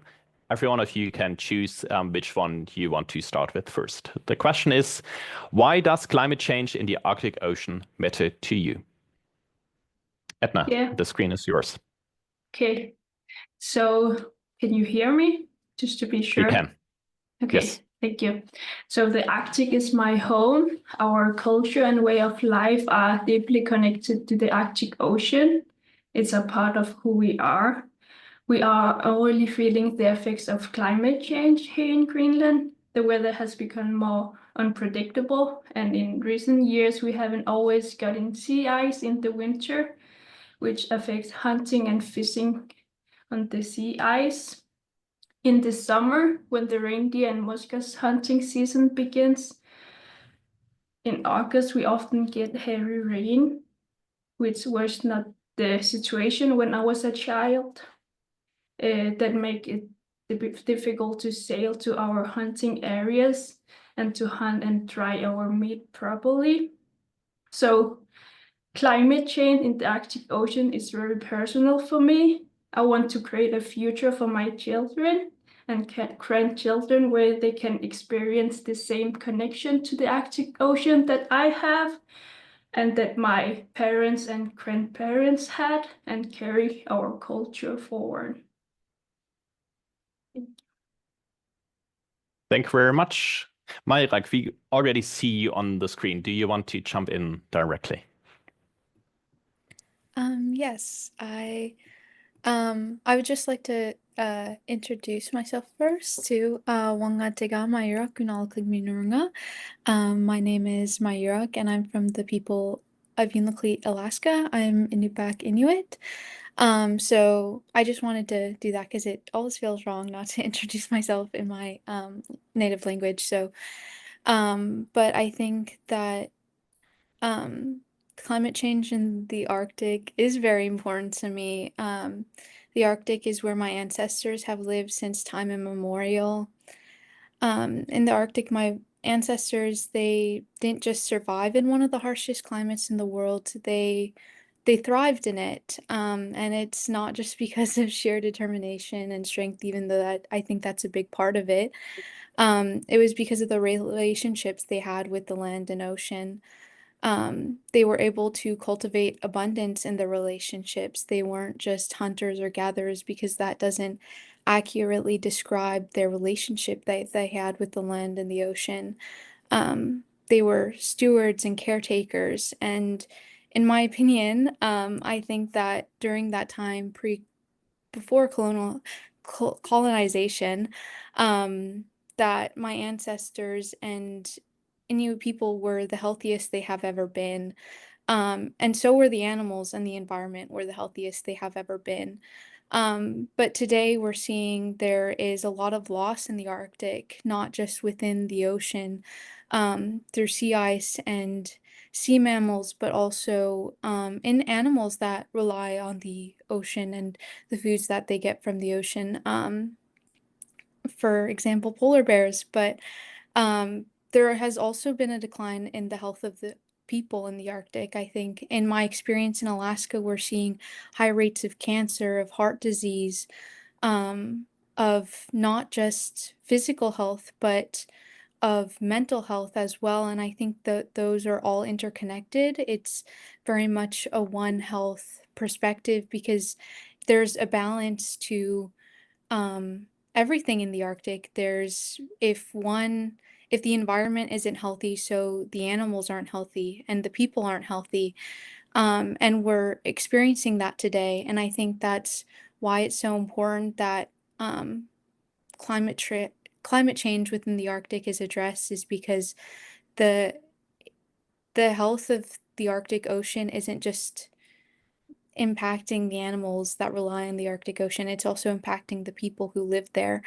every one of you can choose which one you want to start with first. The question is, why does climate change in the Arctic Ocean matter to you? Edna, Yeah. the screen is yours. Okay. So can you hear me? Just to be sure. We can. Okay. Yes. Thank you. So the Arctic is my home. Our culture and way of life are deeply connected to the Arctic Ocean. It's a part of who we are. We are already feeling the effects of climate change here in Greenland. The weather has become more unpredictable, and in recent years we haven't always gotten sea ice in the winter, which affects hunting and fishing on the sea ice. In the summer, when the reindeer and musk's hunting season begins, in August we often get heavy rain, which was not the situation when I was a child. That make it difficult to sail to our hunting areas and to hunt and dry our meat properly. So climate change in the Arctic Ocean is very personal for me. I want to create a future for my children and grandchildren where they can experience the same connection to the Arctic Ocean that I have and that my parents and grandparents had, and carry our culture forward. Thank you very much. Maiyuraq, we already see you on the screen. Do you want to jump in directly? Yes, I would just like to introduce myself first to Wanga Tega Maiyuraq Kunal Kligminurunga. My name is Maiyuraq and I'm from the people of Unalakleet, Alaska. I'm Inupiaq Inuit. So I just wanted to do that because it always feels wrong not to introduce myself in my native language. So but I think that climate change in the Arctic is very important to me. The Arctic is where my ancestors have lived since time immemorial. In the Arctic, my ancestors, they didn't just survive in one of the harshest climates in the world, they thrived in it. And it's not just because of sheer determination and strength, even though I think that's a big part of it. It was because of the relationships they had with the land and ocean. They were able to cultivate abundance in the relationships. They weren't just hunters or gatherers, because that doesn't accurately describe their relationship that they had with the land and the ocean. They were stewards and caretakers. And in my opinion, I think that during that time, before colonization, that my ancestors and Inuit people were the healthiest they have ever been. And so were the animals, and the environment were the healthiest they have ever been. But today we're seeing there is a lot of loss in the Arctic, not just within the ocean, through sea ice and sea mammals, but also in animals that rely on the ocean and the foods that they get from the ocean. For example, polar bears, but there has also been a decline in the health of the people in the Arctic. I think in my experience in Alaska, we're seeing high rates of cancer, of heart disease, of not just physical health, but of mental health as well. And I think that those are all interconnected. It's very much a one health perspective, because there's a balance to everything in the Arctic. If the environment isn't healthy, so the animals aren't healthy and the people aren't healthy. And we're experiencing that today. And I think that's why it's so important that climate change within the Arctic is addressed, is because the health of the Arctic Ocean isn't just impacting the animals that rely on the Arctic Ocean, it's also impacting the people who live there.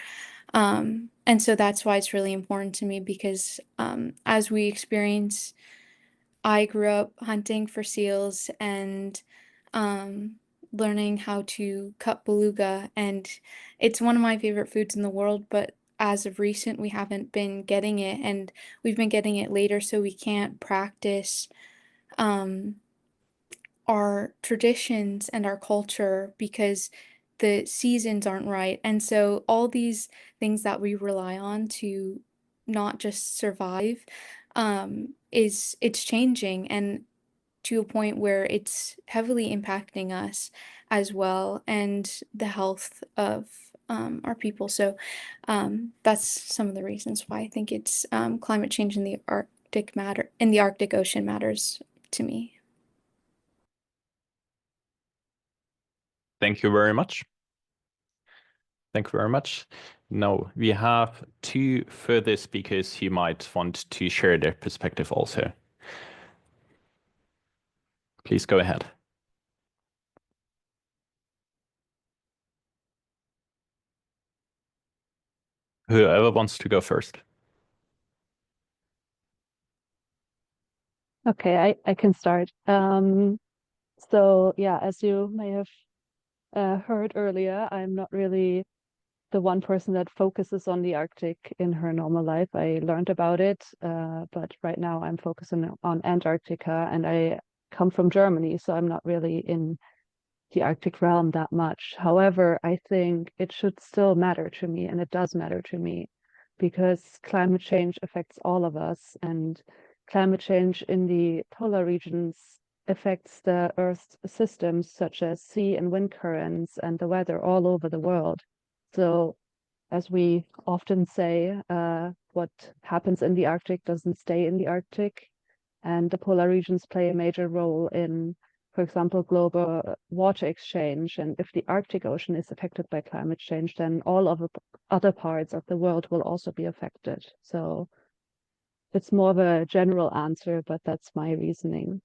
And so that's why it's really important to me, because as we experience, I grew up hunting for seals and learning how to cut beluga, and it's one of my favorite foods in the world, but as of recent, we haven't been getting it, and we've been getting it later, so we can't practice our traditions and our culture because the seasons aren't right. And so all these things that we rely on to not just survive, it's changing. And to a point where it's heavily impacting us as well, and the health of our people. So that's some of the reasons why I think it's climate change in the Arctic Ocean matters to me. Thank you very much. Thank you very much. Now we have two further speakers who might want to share their perspective also. Please go ahead. Whoever wants to go first. Okay, I can start. So yeah, as you may have heard earlier, I'm not really the one person that focuses on the Arctic in her normal life. I learned about it, but right now I'm focusing on Antarctica, and I come from Germany, so I'm not really in the Arctic realm that much. However, I think it should still matter to me, and it does matter to me, because climate change affects all of us, and climate change in the polar regions affects the Earth's systems, such as sea and wind currents and the weather all over the world. So, as we often say, what happens in the Arctic doesn't stay in the Arctic, and the polar regions play a major role in, for example, global water exchange. And if the Arctic Ocean is affected by climate change, then all of the other parts of the world will also be affected. So it's more of a general answer, but that's my reasoning.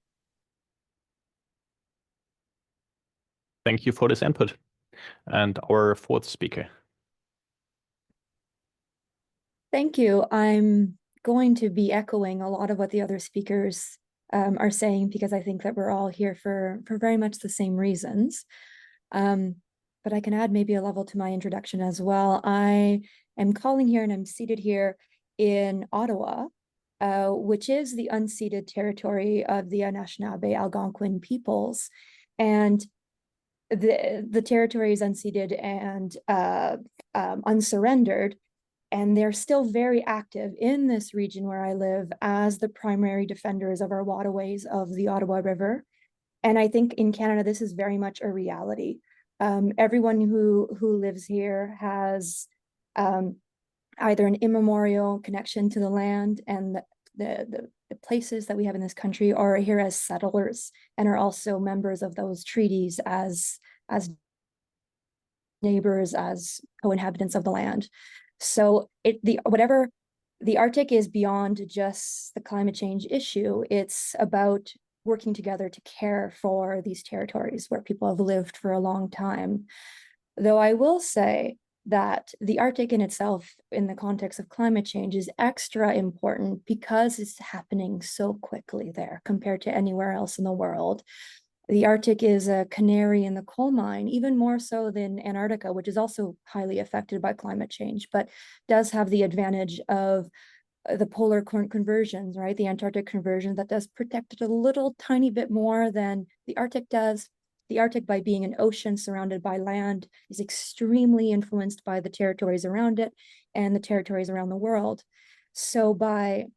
Thank you for this input. And our fourth speaker. Thank you. I'm going to be echoing a lot of what the other speakers are saying, because I think that we're all here for very much the same reasons. But I can add maybe a level to my introduction as well. I am calling here and I'm seated here in Ottawa, which is the unceded territory of the Anishinaabe Algonquin peoples. And the territory is unceded and unsurrendered, and they're still very active in this region where I live as the primary defenders of our waterways of the Ottawa River. And I think in Canada, this is very much a reality. Everyone who lives here has either an immemorial connection to the land and the places that we have in this country, or are here as settlers and are also members of those treaties as neighbors, as co-inhabitants of the land. So the Arctic is beyond just the climate change issue. It's about working together to care for these territories where people have lived for a long time. Though I will say that the Arctic in itself, in the context of climate change, is extra important because it's happening so quickly there compared to anywhere else in the world. The Arctic is a canary in the coal mine, even more so than Antarctica, which is also highly affected by climate change, but does have the advantage of the polar current conversions, right? The Antarctic conversion that does protect it a little tiny bit more than the Arctic does. The Arctic, by being an ocean surrounded by land, is extremely influenced by the territories around it and the territories around the world. So by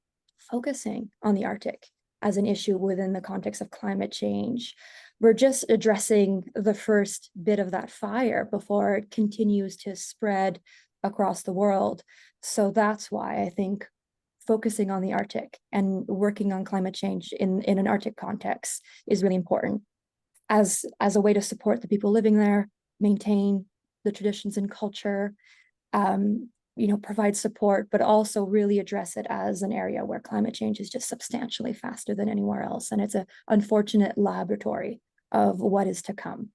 focusing on the Arctic as an issue within the context of climate change, we're just addressing the first bit of that fire before it continues to spread across the world. So that's why I think focusing on the Arctic and working on climate change in an Arctic context is really important as a way to support the people living there, maintain the traditions and culture, provide support, but also really address it as an area where climate change is just substantially faster than anywhere else. And it's an unfortunate laboratory of what is to come.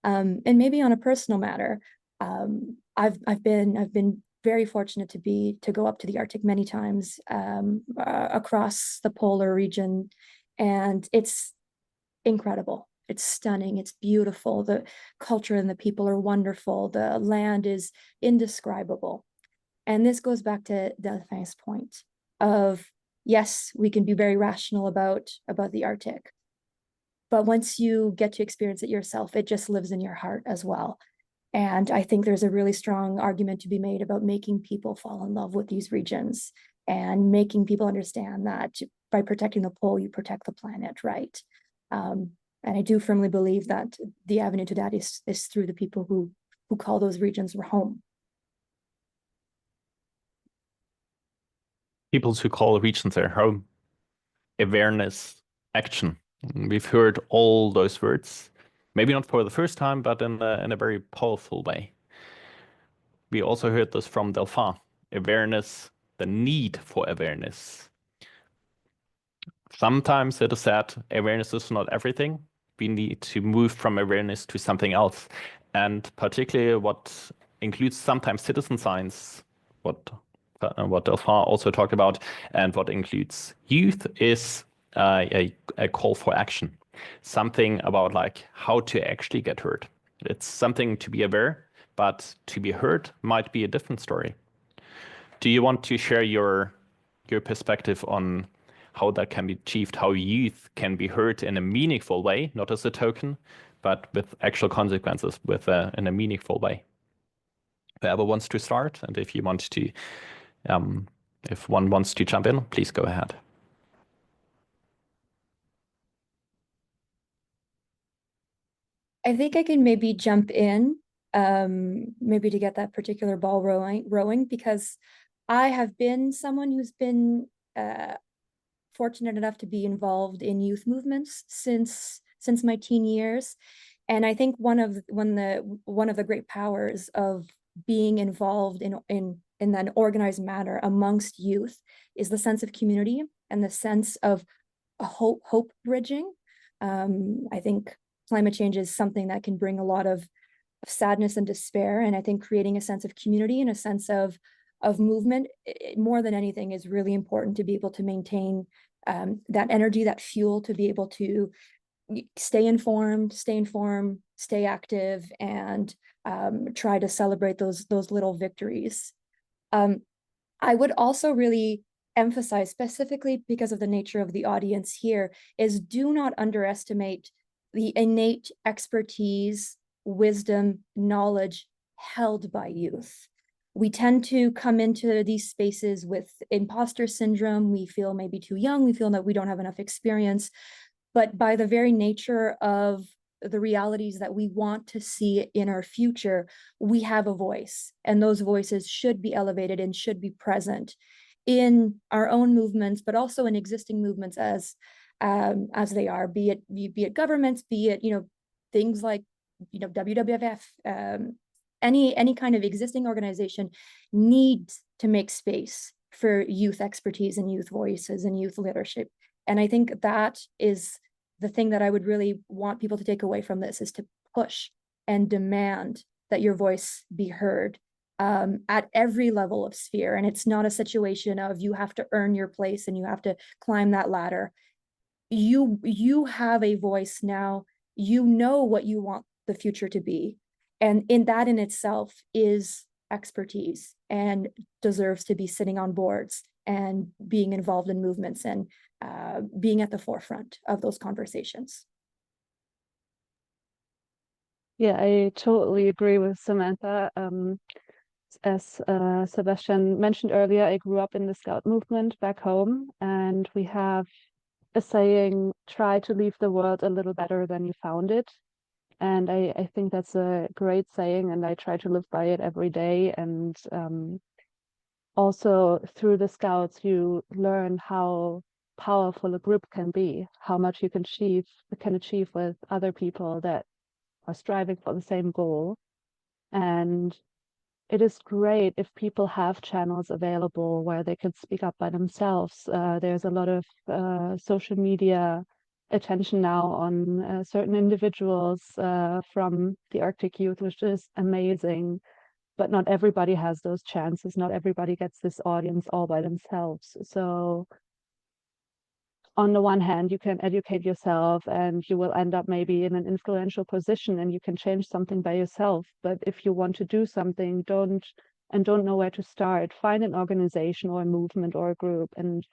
And maybe on a personal matter, I've been very fortunate to go up to the Arctic many times across the polar region, and it's incredible. It's stunning. It's beautiful. The culture and the people are wonderful. The land is indescribable. And this goes back to Delphin's point of, yes, we can be very rational about the Arctic, but once you get to experience it yourself, it just lives in your heart as well. And I think there's a really strong argument to be made about making people fall in love with these regions and making people understand that by protecting the pole, you protect the planet, right? And I do firmly believe that the avenue to that is through the people who call those regions their home. People who call regions their home. Awareness, action. We've heard all those words, maybe not for the first time, but in a very powerful way. We also heard this from Delphin. Awareness, the need for awareness. Sometimes it is said awareness is not everything. We need to move from awareness to something else. And particularly what includes sometimes citizen science, what Delphin also talked about, and what includes youth is a call for action. Something about like how to actually get heard. It's something to be aware, but to be heard might be a different story. Do you want to share your perspective on how that can be achieved, how youth can be heard in a meaningful way, not as a token, but with actual consequences, in a meaningful way? Whoever wants to start, and if you want to, if one wants to jump in, please go ahead. I think I can maybe jump in, maybe to get that particular ball rolling, because I have been someone who's been fortunate enough to be involved in youth movements since my teen years, and I think one of the great powers of being involved in an organized manner amongst youth is the sense of community and the sense of a hope bridging. I think climate change is something that can bring a lot of sadness and despair, and I think creating a sense of community and a sense of movement, more than anything, is really important to be able to maintain that energy, that fuel, to be able to stay informed, stay active, and try to celebrate those little victories. I would also really emphasize, specifically because of the nature of the audience here, is do not underestimate the innate expertise, wisdom, knowledge held by youth. We tend to come into these spaces with imposter syndrome. We feel maybe too young. We feel that we don't have enough experience. But by the very nature of the realities that we want to see in our future, we have a voice, and those voices should be elevated and should be present in our own movements, but also in existing movements as they are, be it governments, be it things like WWF, any kind of existing organization needs to make space for youth expertise and youth voices and youth leadership. And I think that is the thing that I would really want people to take away from this, is to push and demand that your voice be heard at every level of sphere. And it's not a situation of you have to earn your place and you have to climb that ladder. You have a voice now. You know what you want the future to be. And in itself is expertise and deserves to be sitting on boards and being involved in movements and being at the forefront of those conversations. Yeah, I totally agree with Samantha. As Sebastian mentioned earlier, I grew up in the Scout movement back home, and we have a saying, try to leave the world a little better than you found it. And I think that's a great saying, and I try to live by it every day. And also through the Scouts, you learn how powerful a group can be, how much you can achieve with other people that are striving for the same goal. And it is great if people have channels available where they can speak up by themselves. There's a lot of social media attention now on certain individuals from the Arctic youth, which is amazing. But not everybody has those chances. Not everybody gets this audience all by themselves. So on the one hand, you can educate yourself and you will end up maybe in an influential position and you can change something by yourself. But if you want to do something, don't know where to start, find an organization or a movement or a group and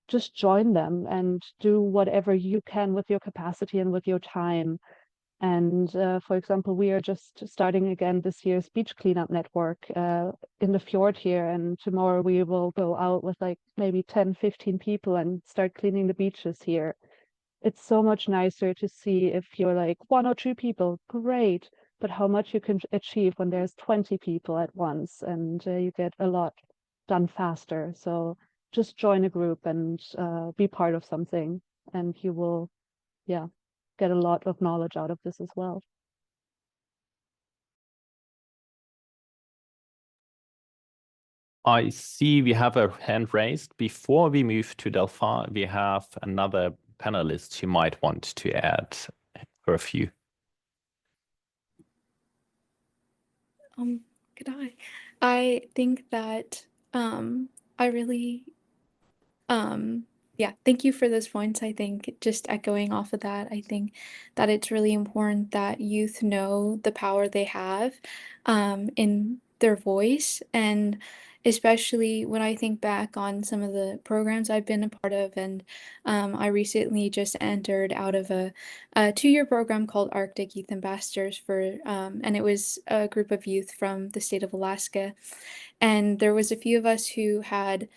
just join them and do whatever you can with your capacity and with your time. And for example, we are just starting again this year's beach cleanup network in the fjord here. And tomorrow we will go out with like maybe 10, 15 people and start cleaning the beaches here. it's so much nicer to see if you're like 1 or 2 people, great, but how much you can achieve when there's 20 people at once, and you get a lot done faster. So just join a group and be part of something, and you will, yeah, get a lot of knowledge out of this as well. I see we have a hand raised. Before we move to Delphin, we have another panelist who might want to add for a few. Could I think that I really yeah, thank you for those points. I think just echoing off of that, I think that it's really important that youth know the power they have in their voice. And especially when I think back on some of the programs I've been a part of, and I recently just entered out of a 2-year program called Arctic Youth Ambassadors and it was a group of youth from the state of Alaska. And there was a few of us who had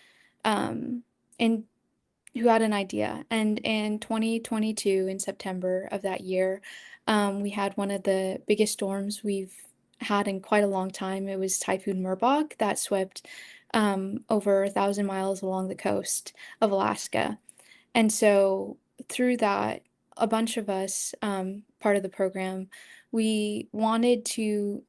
who had an idea. And in 2022, in September of that year, we had one of the biggest storms we've had in quite a long time. It was Typhoon Maiyuraq that swept over 1,000 miles along the coast of Alaska. And so through that, a bunch of us, part of the program, we wanted to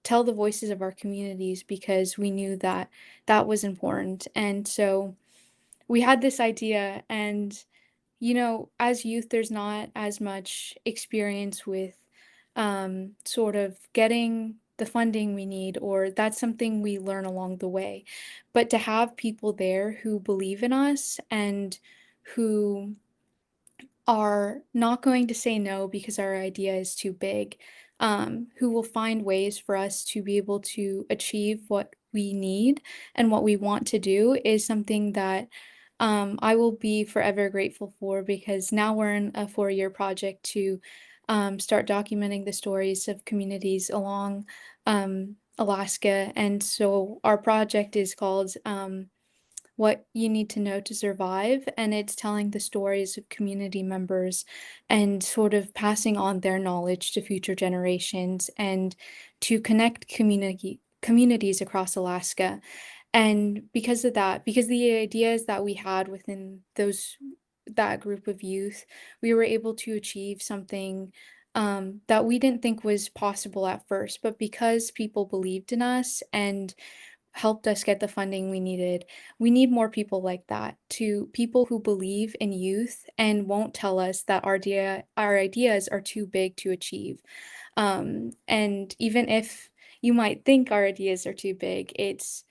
tell the voices of our communities because we knew that that was important. And so we had this idea, and as youth, there's not as much experience with sort of getting the funding we need, or that's something we learn along the way. But to have people there who believe in us and who are not going to say no because our idea is too big, who will find ways for us to be able to achieve what we need and what we want to do, is something that I will be forever grateful for, because now we're in a 4-year project to start documenting the stories of communities along Alaska. And so our project is called What You Need to Know to Survive, and it's telling the stories of community members and sort of passing on their knowledge to future generations and to connect communities across Alaska. And because of that, because the ideas that we had within that group of youth, we were able to achieve something that we didn't think was possible at first, but because people believed in us and helped us get the funding we needed. We need more people like that, to people who believe in youth and won't tell us that our ideas are too big to achieve. And even if you might think our ideas are too big, it's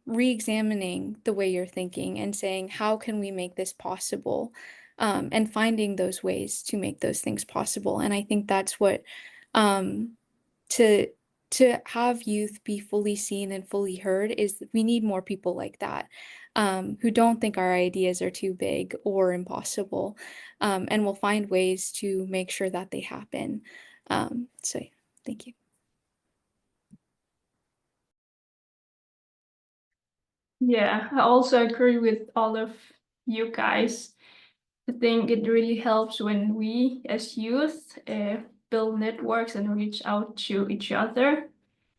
re-examining the way you're thinking and saying, how can we make this possible? And finding those ways to make those things possible. And I think that's what to have youth be fully seen and fully heard is we need more people like that, who don't think our ideas are too big or impossible, and will find ways to make sure that they happen. So thank you. Yeah, I also agree with all of you guys. I think it really helps when we as youth build networks and reach out to each other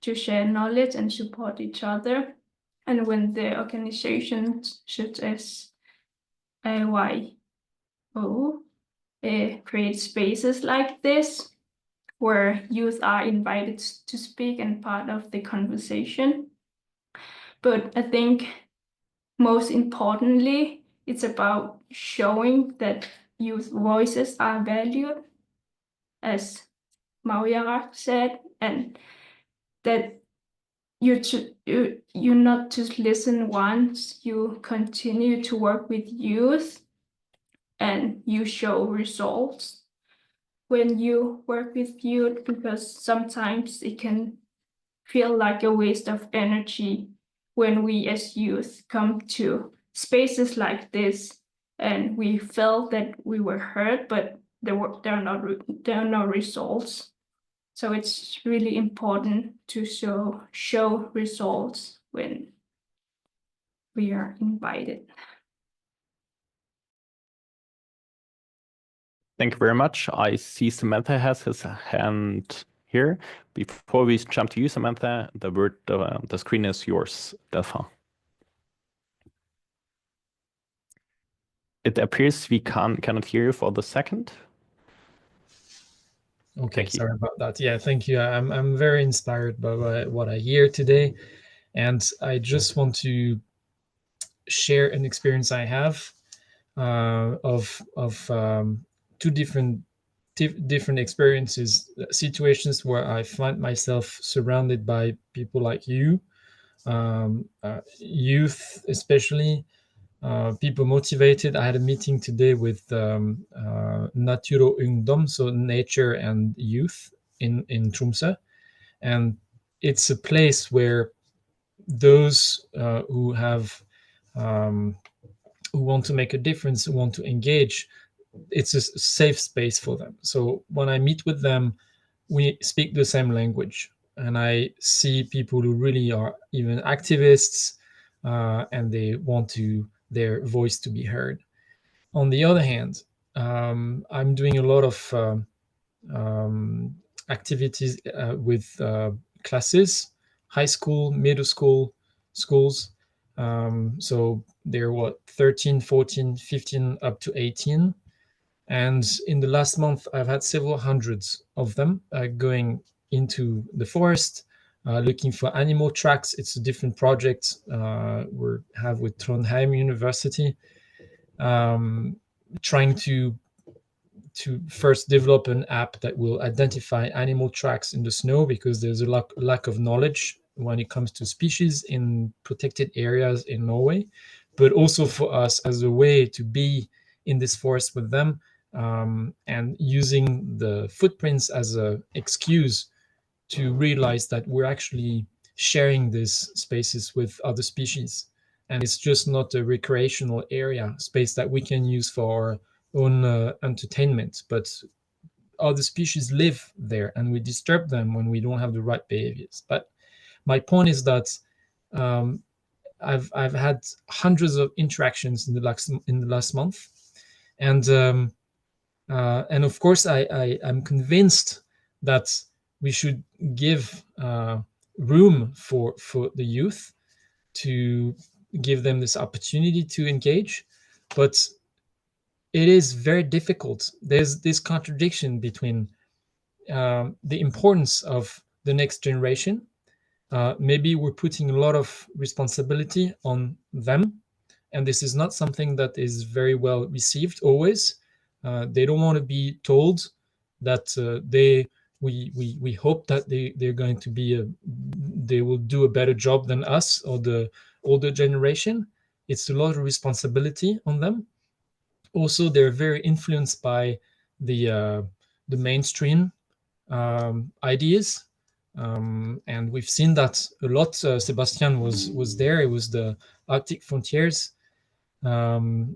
to share knowledge and support each other. And when the organizations such as YO create spaces like this, where youth are invited to speak and part of the conversation. But I think most importantly, it's about showing that youth voices are valued, as Maiyuraq said, and that you not just listen once, you continue to work with youth and you show results when you work with youth, because sometimes it can feel like a waste of energy when we as youth come to spaces like this and we felt that we were heard, but there are no results. So it's really important to show results when we are invited. Thank you very much. I see Samantha has his hand here. Before we jump to you, Samantha, the screen is yours, Delphin. It appears we cannot hear you for the second. Okay, sorry about that. Yeah, thank you. I'm very inspired by what I hear today, and I just want to share an experience I have of two different experiences, situations where I find myself surrounded by people like you, youth especially, people motivated. I had a meeting today with Natur og Ungdom, so nature and youth in Tromsø, and it's a place where those who have who want to make a difference, who want to engage, it's a safe space for them. So when I meet with them, we speak the same language, and I see people who really are even activists, and they want their voice to be heard. On the other hand, I'm doing a lot of activities with classes, high school, middle school, schools. So they're 13, 14, 15, up to 18. And in the last month, I've had several hundreds of them going into the forest, looking for animal tracks. It's a different project we have with Trondheim University, trying to first develop an app that will identify animal tracks in the snow, because there's a lack of knowledge when it comes to species in protected areas in Norway, but also for us as a way to be in this forest with them, and using the footprints as an excuse to realize that we're actually sharing these spaces with other species. And it's just not a recreational area space that we can use for our own entertainment, but other species live there, and we disturb them when we don't have the right behaviors. But my point is that I've had hundreds of interactions in the last month, and of course I'm convinced that we should give room for the youth, to give them this opportunity to engage, but it is very difficult. There's this contradiction between the importance of the next generation. Maybe we're putting a lot of responsibility on them, and this is not something that is very well received always. They don't want to be told that we hope that they're going to be they will do a better job than us or the older generation. It's a lot of responsibility on them. Also, they're very influenced by the mainstream ideas, and we've seen that a lot. Sebastian was there. It was the Arctic Frontiers for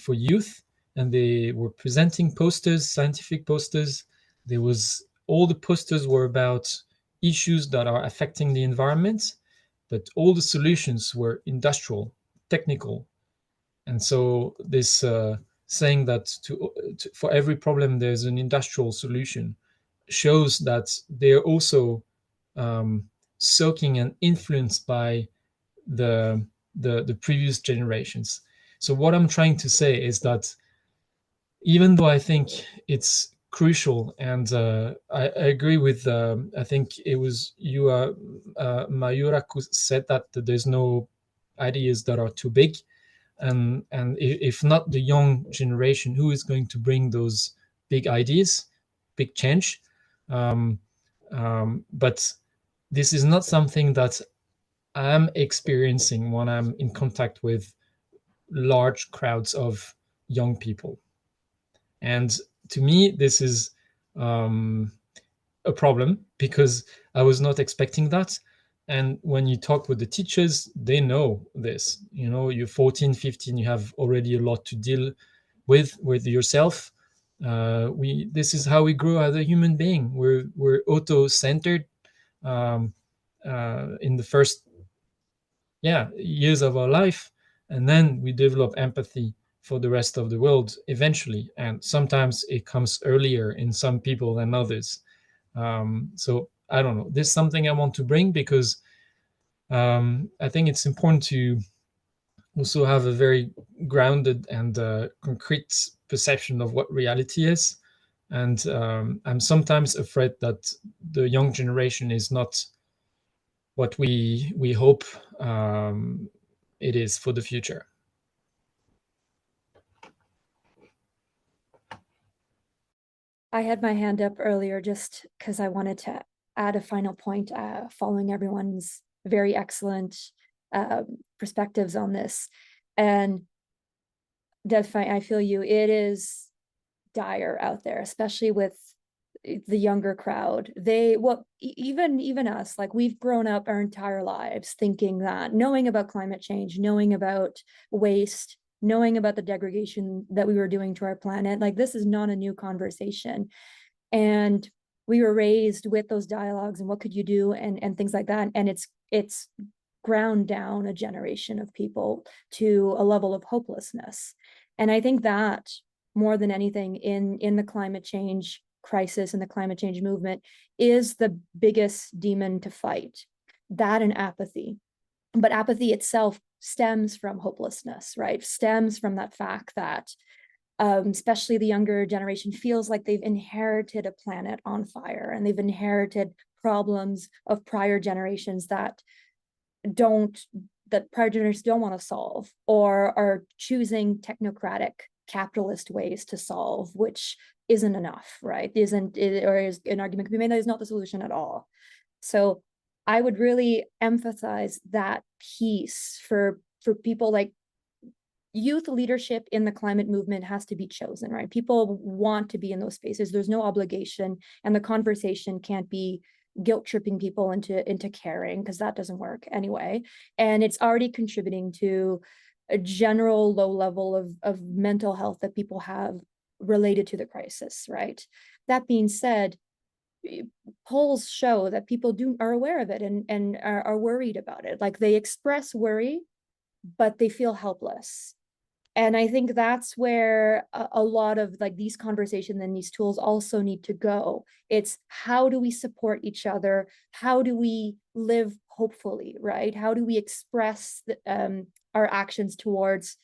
youth, and they were presenting posters, scientific posters. All the posters were about issues that are affecting the environment, but all the solutions were industrial, technical. And so this saying that for every problem there's an industrial solution shows that they're also soaking and influenced by the previous generations. So what I'm trying to say is that even though I think it's crucial, and I agree with, I think it was you, Maiyuraq, who said that there's no ideas that are too big. And if not the young generation, who is going to bring those big ideas, big change? But this is not something that I'm experiencing when I'm in contact with large crowds of young people. And to me, this is a problem, because I was not expecting that. And when you talk with the teachers, they know this. You're 14, 15, you have already a lot to deal with yourself. This is how we grow as a human being. We're auto-centered in the first years of our life, and then we develop empathy for the rest of the world eventually. And sometimes it comes earlier in some people than others. So I don't know. This is something I want to bring because I think it's important to also have a very grounded and concrete perception of what reality is. And I'm sometimes afraid that the young generation is not what we hope it is for the future. I had my hand up earlier just because I wanted to add a final point following everyone's very excellent perspectives on this. And Delphin, I feel you, it is dire out there, especially with the younger crowd. Even us, like we've grown up our entire lives thinking that, knowing about climate change, knowing about waste, knowing about the degradation that we were doing to our planet, like this is not a new conversation. And we were raised with those dialogues and what could you do and things like that. And it's ground down a generation of people to a level of hopelessness. And I think that more than anything in the climate change crisis and the climate change movement is the biggest demon to fight, that and apathy. But apathy itself stems from hopelessness, right? Stems from that fact that especially the younger generation feels like they've inherited a planet on fire and they've inherited problems of prior generations that prior generations don't want to solve, or are choosing technocratic capitalist ways to solve, which isn't enough, right? Is an argument could be made that is not the solution at all. So I would really emphasize that piece for people. Like youth leadership in the climate movement has to be chosen, right? People want to be in those spaces. There's no obligation, and the conversation can't be guilt tripping people into caring, because that doesn't work anyway. And it's already contributing to a general low level of mental health that people have related to the crisis, right? That being said, polls show that people are aware of it and are worried about it. Like they express worry, but they feel helpless. And I think that's where a lot of like these conversations and these tools also need to go. It's how do we support each other? How do we live hopefully, right? How do we express our actions towards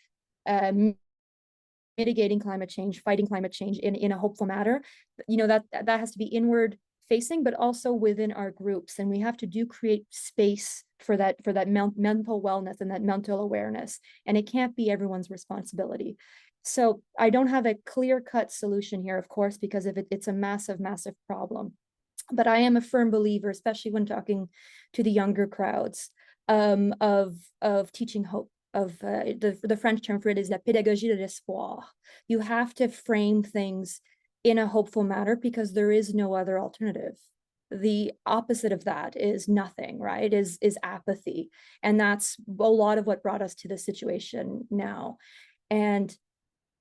mitigating climate change, fighting climate change in a hopeful manner? You know, that has to be inward facing, but also within our groups. And we have to create space for that mental wellness and that mental awareness. And it can't be everyone's responsibility. So I don't have a clear-cut solution here, of course, because it's a massive, massive problem. But I am a firm believer, especially when talking to the younger crowds, of teaching hope. Of the French term for it is la pédagogie de l'espoir. You have to frame things in a hopeful manner because there is no other alternative. The opposite of that is nothing, right? Is apathy. And that's a lot of what brought us to this situation now. And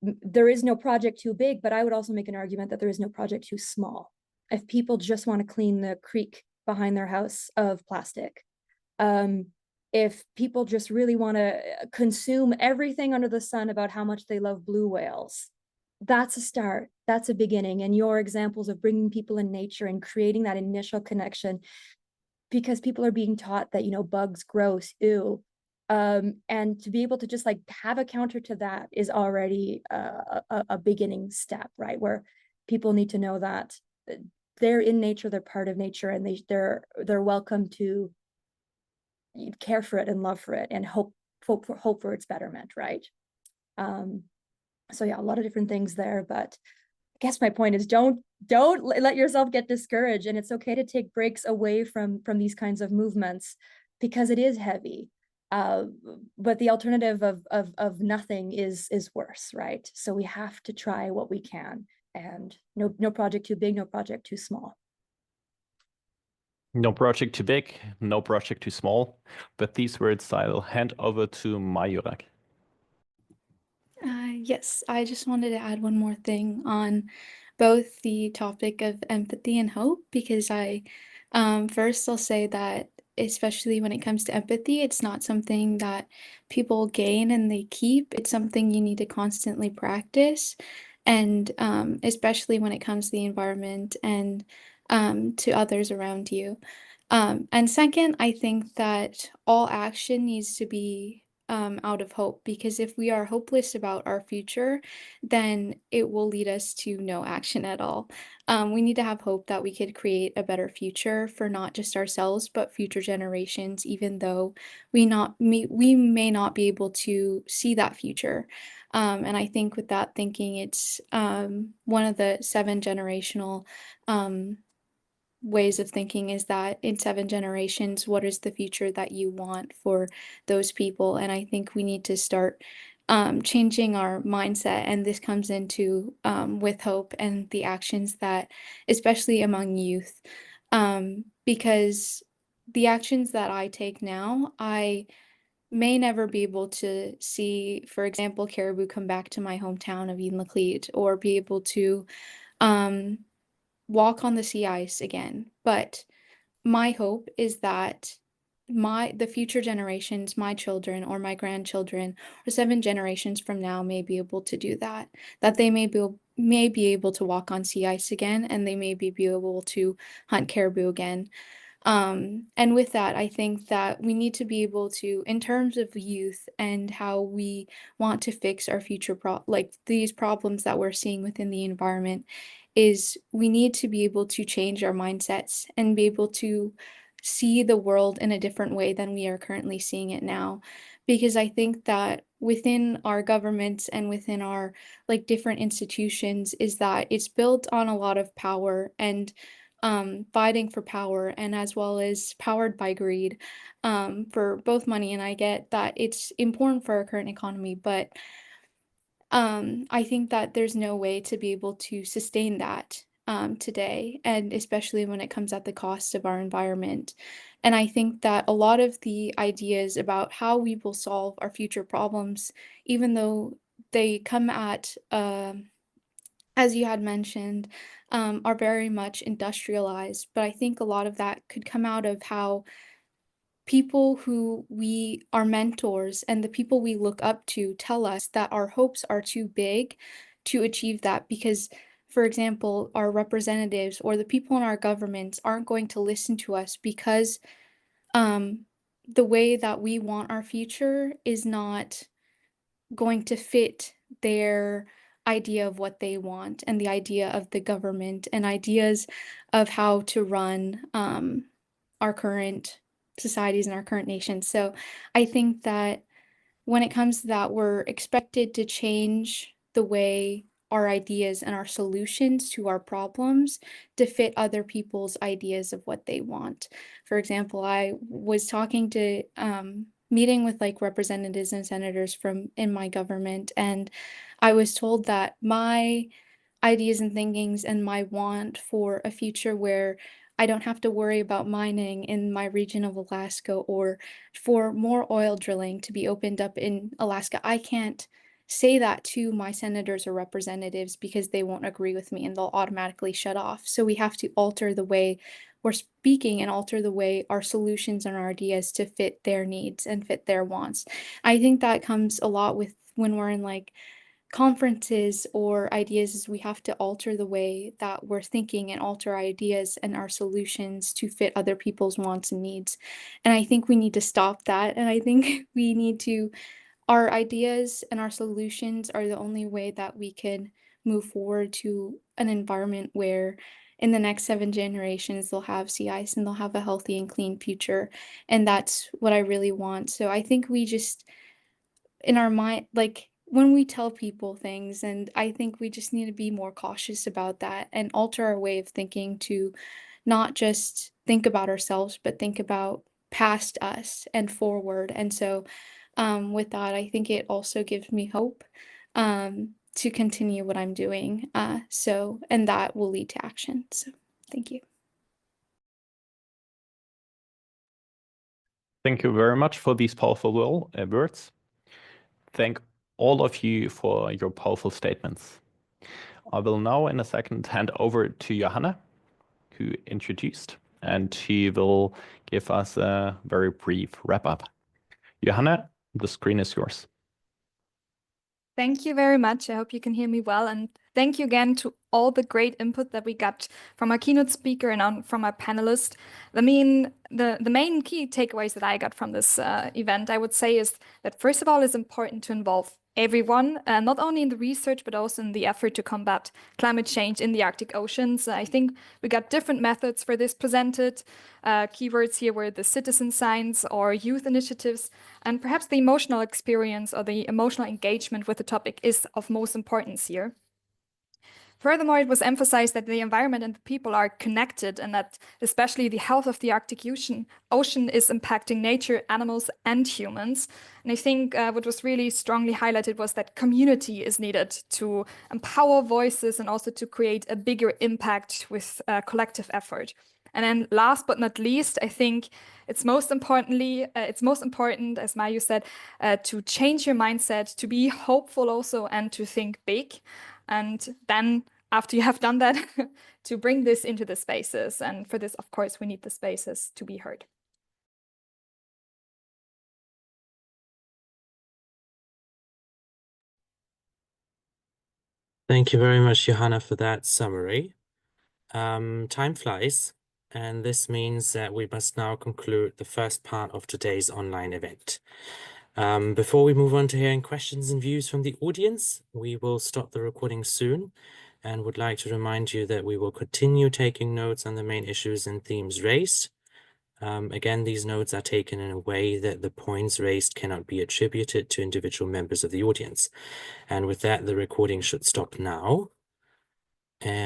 there is no project too big, but I would also make an argument that there is no project too small. If people just want to clean the creek behind their house of plastic, if people just really want to consume everything under the sun about how much they love blue whales, that's a start. That's a beginning. And your examples of bringing people in nature and creating that initial connection, because people are being taught that, you know, bugs, gross, ew. And to be able to just like have a counter to that is already a beginning step, right? Where people need to know that they're in nature, they're part of nature, and they're welcome to care for it and love for it and hope for its betterment, right? So yeah, a lot of different things there, but I guess my point is don't let yourself get discouraged, and it's okay to take breaks away from these kinds of movements because it is heavy. But the alternative of nothing is worse, right? So we have to try what we can, and no project too big, no project too small. No project too big, no project too small. With these words, I'll hand over to Maiyuraq. Yes, I just wanted to add one more thing on both the topic of empathy and hope, because first I'll say that especially when it comes to empathy, it's not something that people gain and they keep. It's something you need to constantly practice. And especially when it comes to the environment and to others around you. And second, I think that all action needs to be out of hope, because if we are hopeless about our future, then it will lead us to no action at all. We need to have hope that we could create a better future for not just ourselves, but future generations, even though we may not be able to see that future. And I think with that thinking, it's one of the 7 generational ways of thinking is that in 7 generations, what is the future that you want for those people? And I think we need to start changing our mindset. And this comes into with hope and the actions that, especially among youth, because the actions that I take now, I may never be able to see, for example, caribou come back to my hometown of Eden-Laclede, or be able to walk on the sea ice again. But my hope is that the future generations, my children or my grandchildren, or 7 generations from now may be able to do that. That they may be able to walk on sea ice again, and they may be able to hunt caribou again. And with that, I think that we need to be able to, in terms of youth and how we want to fix our future these problems that we're seeing within the environment, is we need to be able to change our mindsets and be able to see the world in a different way than we are currently seeing it now. Because I think that within our governments and within our different institutions, is that it's built on a lot of power and fighting for power, and as well as powered by greed for both money. And I get that it's important for our current economy, but I think that there's no way to be able to sustain that today, and especially when it comes at the cost of our environment. And I think that a lot of the ideas about how we will solve our future problems, even though they come at, as you had mentioned, are very much industrialized, but I think a lot of that could come out of how people who our mentors and the people we look up to tell us that our hopes are too big to achieve that, because, for example, our representatives or the people in our governments aren't going to listen to us because the way that we want our future is not going to fit their idea of what they want, and the idea of the government, and ideas of how to run our current societies and our current nation. So I think that when it comes to that, we're expected to change the way our ideas and our solutions to our problems to fit other people's ideas of what they want. For example, I was talking to meeting with representatives and senators in my government, and I was told that my ideas and thinkings and my want for a future where I don't have to worry about mining in my region of Alaska, or for more oil drilling to be opened up in Alaska, I can't say that to my senators or representatives because they won't agree with me and they'll automatically shut off. So we have to alter the way we're speaking and alter the way our solutions and our ideas to fit their needs and fit their wants. I think that comes a lot with when we're in conferences or ideas, is we have to alter the way that we're thinking and alter ideas and our solutions to fit other people's wants and needs. And I think we need to stop that. And I think we need to, our ideas and our solutions are the only way that we can move forward to an environment where in the next 7 generations, they'll have sea ice and they'll have a healthy and clean future. And that's what I really want. So I think we just, in our mind, when we tell people things, and I think we just need to be more cautious about that and alter our way of thinking to not just think about ourselves, but think about past us and forward. And so with that, I think it also gives me hope to continue what I'm doing. And that will lead to action. So thank you. Thank you very much for these powerful words. Thank all of you for your powerful statements. I will now in a second hand over to Johanna, who introduced, and she will give us a very brief wrap-up. Johanna, the screen is yours. Thank you very much. I hope you can hear me well. And thank you again to all the great input that we got from our keynote speaker and from our panelists. I mean, the main key takeaways that I got from this event, I would say, is that first of all, it's important to involve everyone, not only in the research, but also in the effort to combat climate change in the Arctic oceans. I think we got different methods for this presented. Keywords here were the citizen science or youth initiatives, and perhaps the emotional experience or the emotional engagement with the topic is of most importance here. Furthermore, it was emphasized that the environment and the people are connected, and that especially the health of the Arctic ocean is impacting nature, animals, and humans. And I think what was really strongly highlighted was that community is needed to empower voices and also to create a bigger impact with collective effort. And then last but not least, I think it's most important, as Mayu said, to change your mindset, to be hopeful also, and to think big. And then after you have done that, to bring this into the spaces. And for this, of course, we need the spaces to be heard. Thank you very much, Johanna, for that summary. Time flies, and this means that we must now conclude the first part of today's online event. Before we move on to hearing questions and views from the audience, we will stop the recording soon and would like to remind you that we will continue taking notes on the main issues and themes raised. Again, these notes are taken in a way that the points raised cannot be attributed to individual members of the audience. And with that, the recording should stop now. And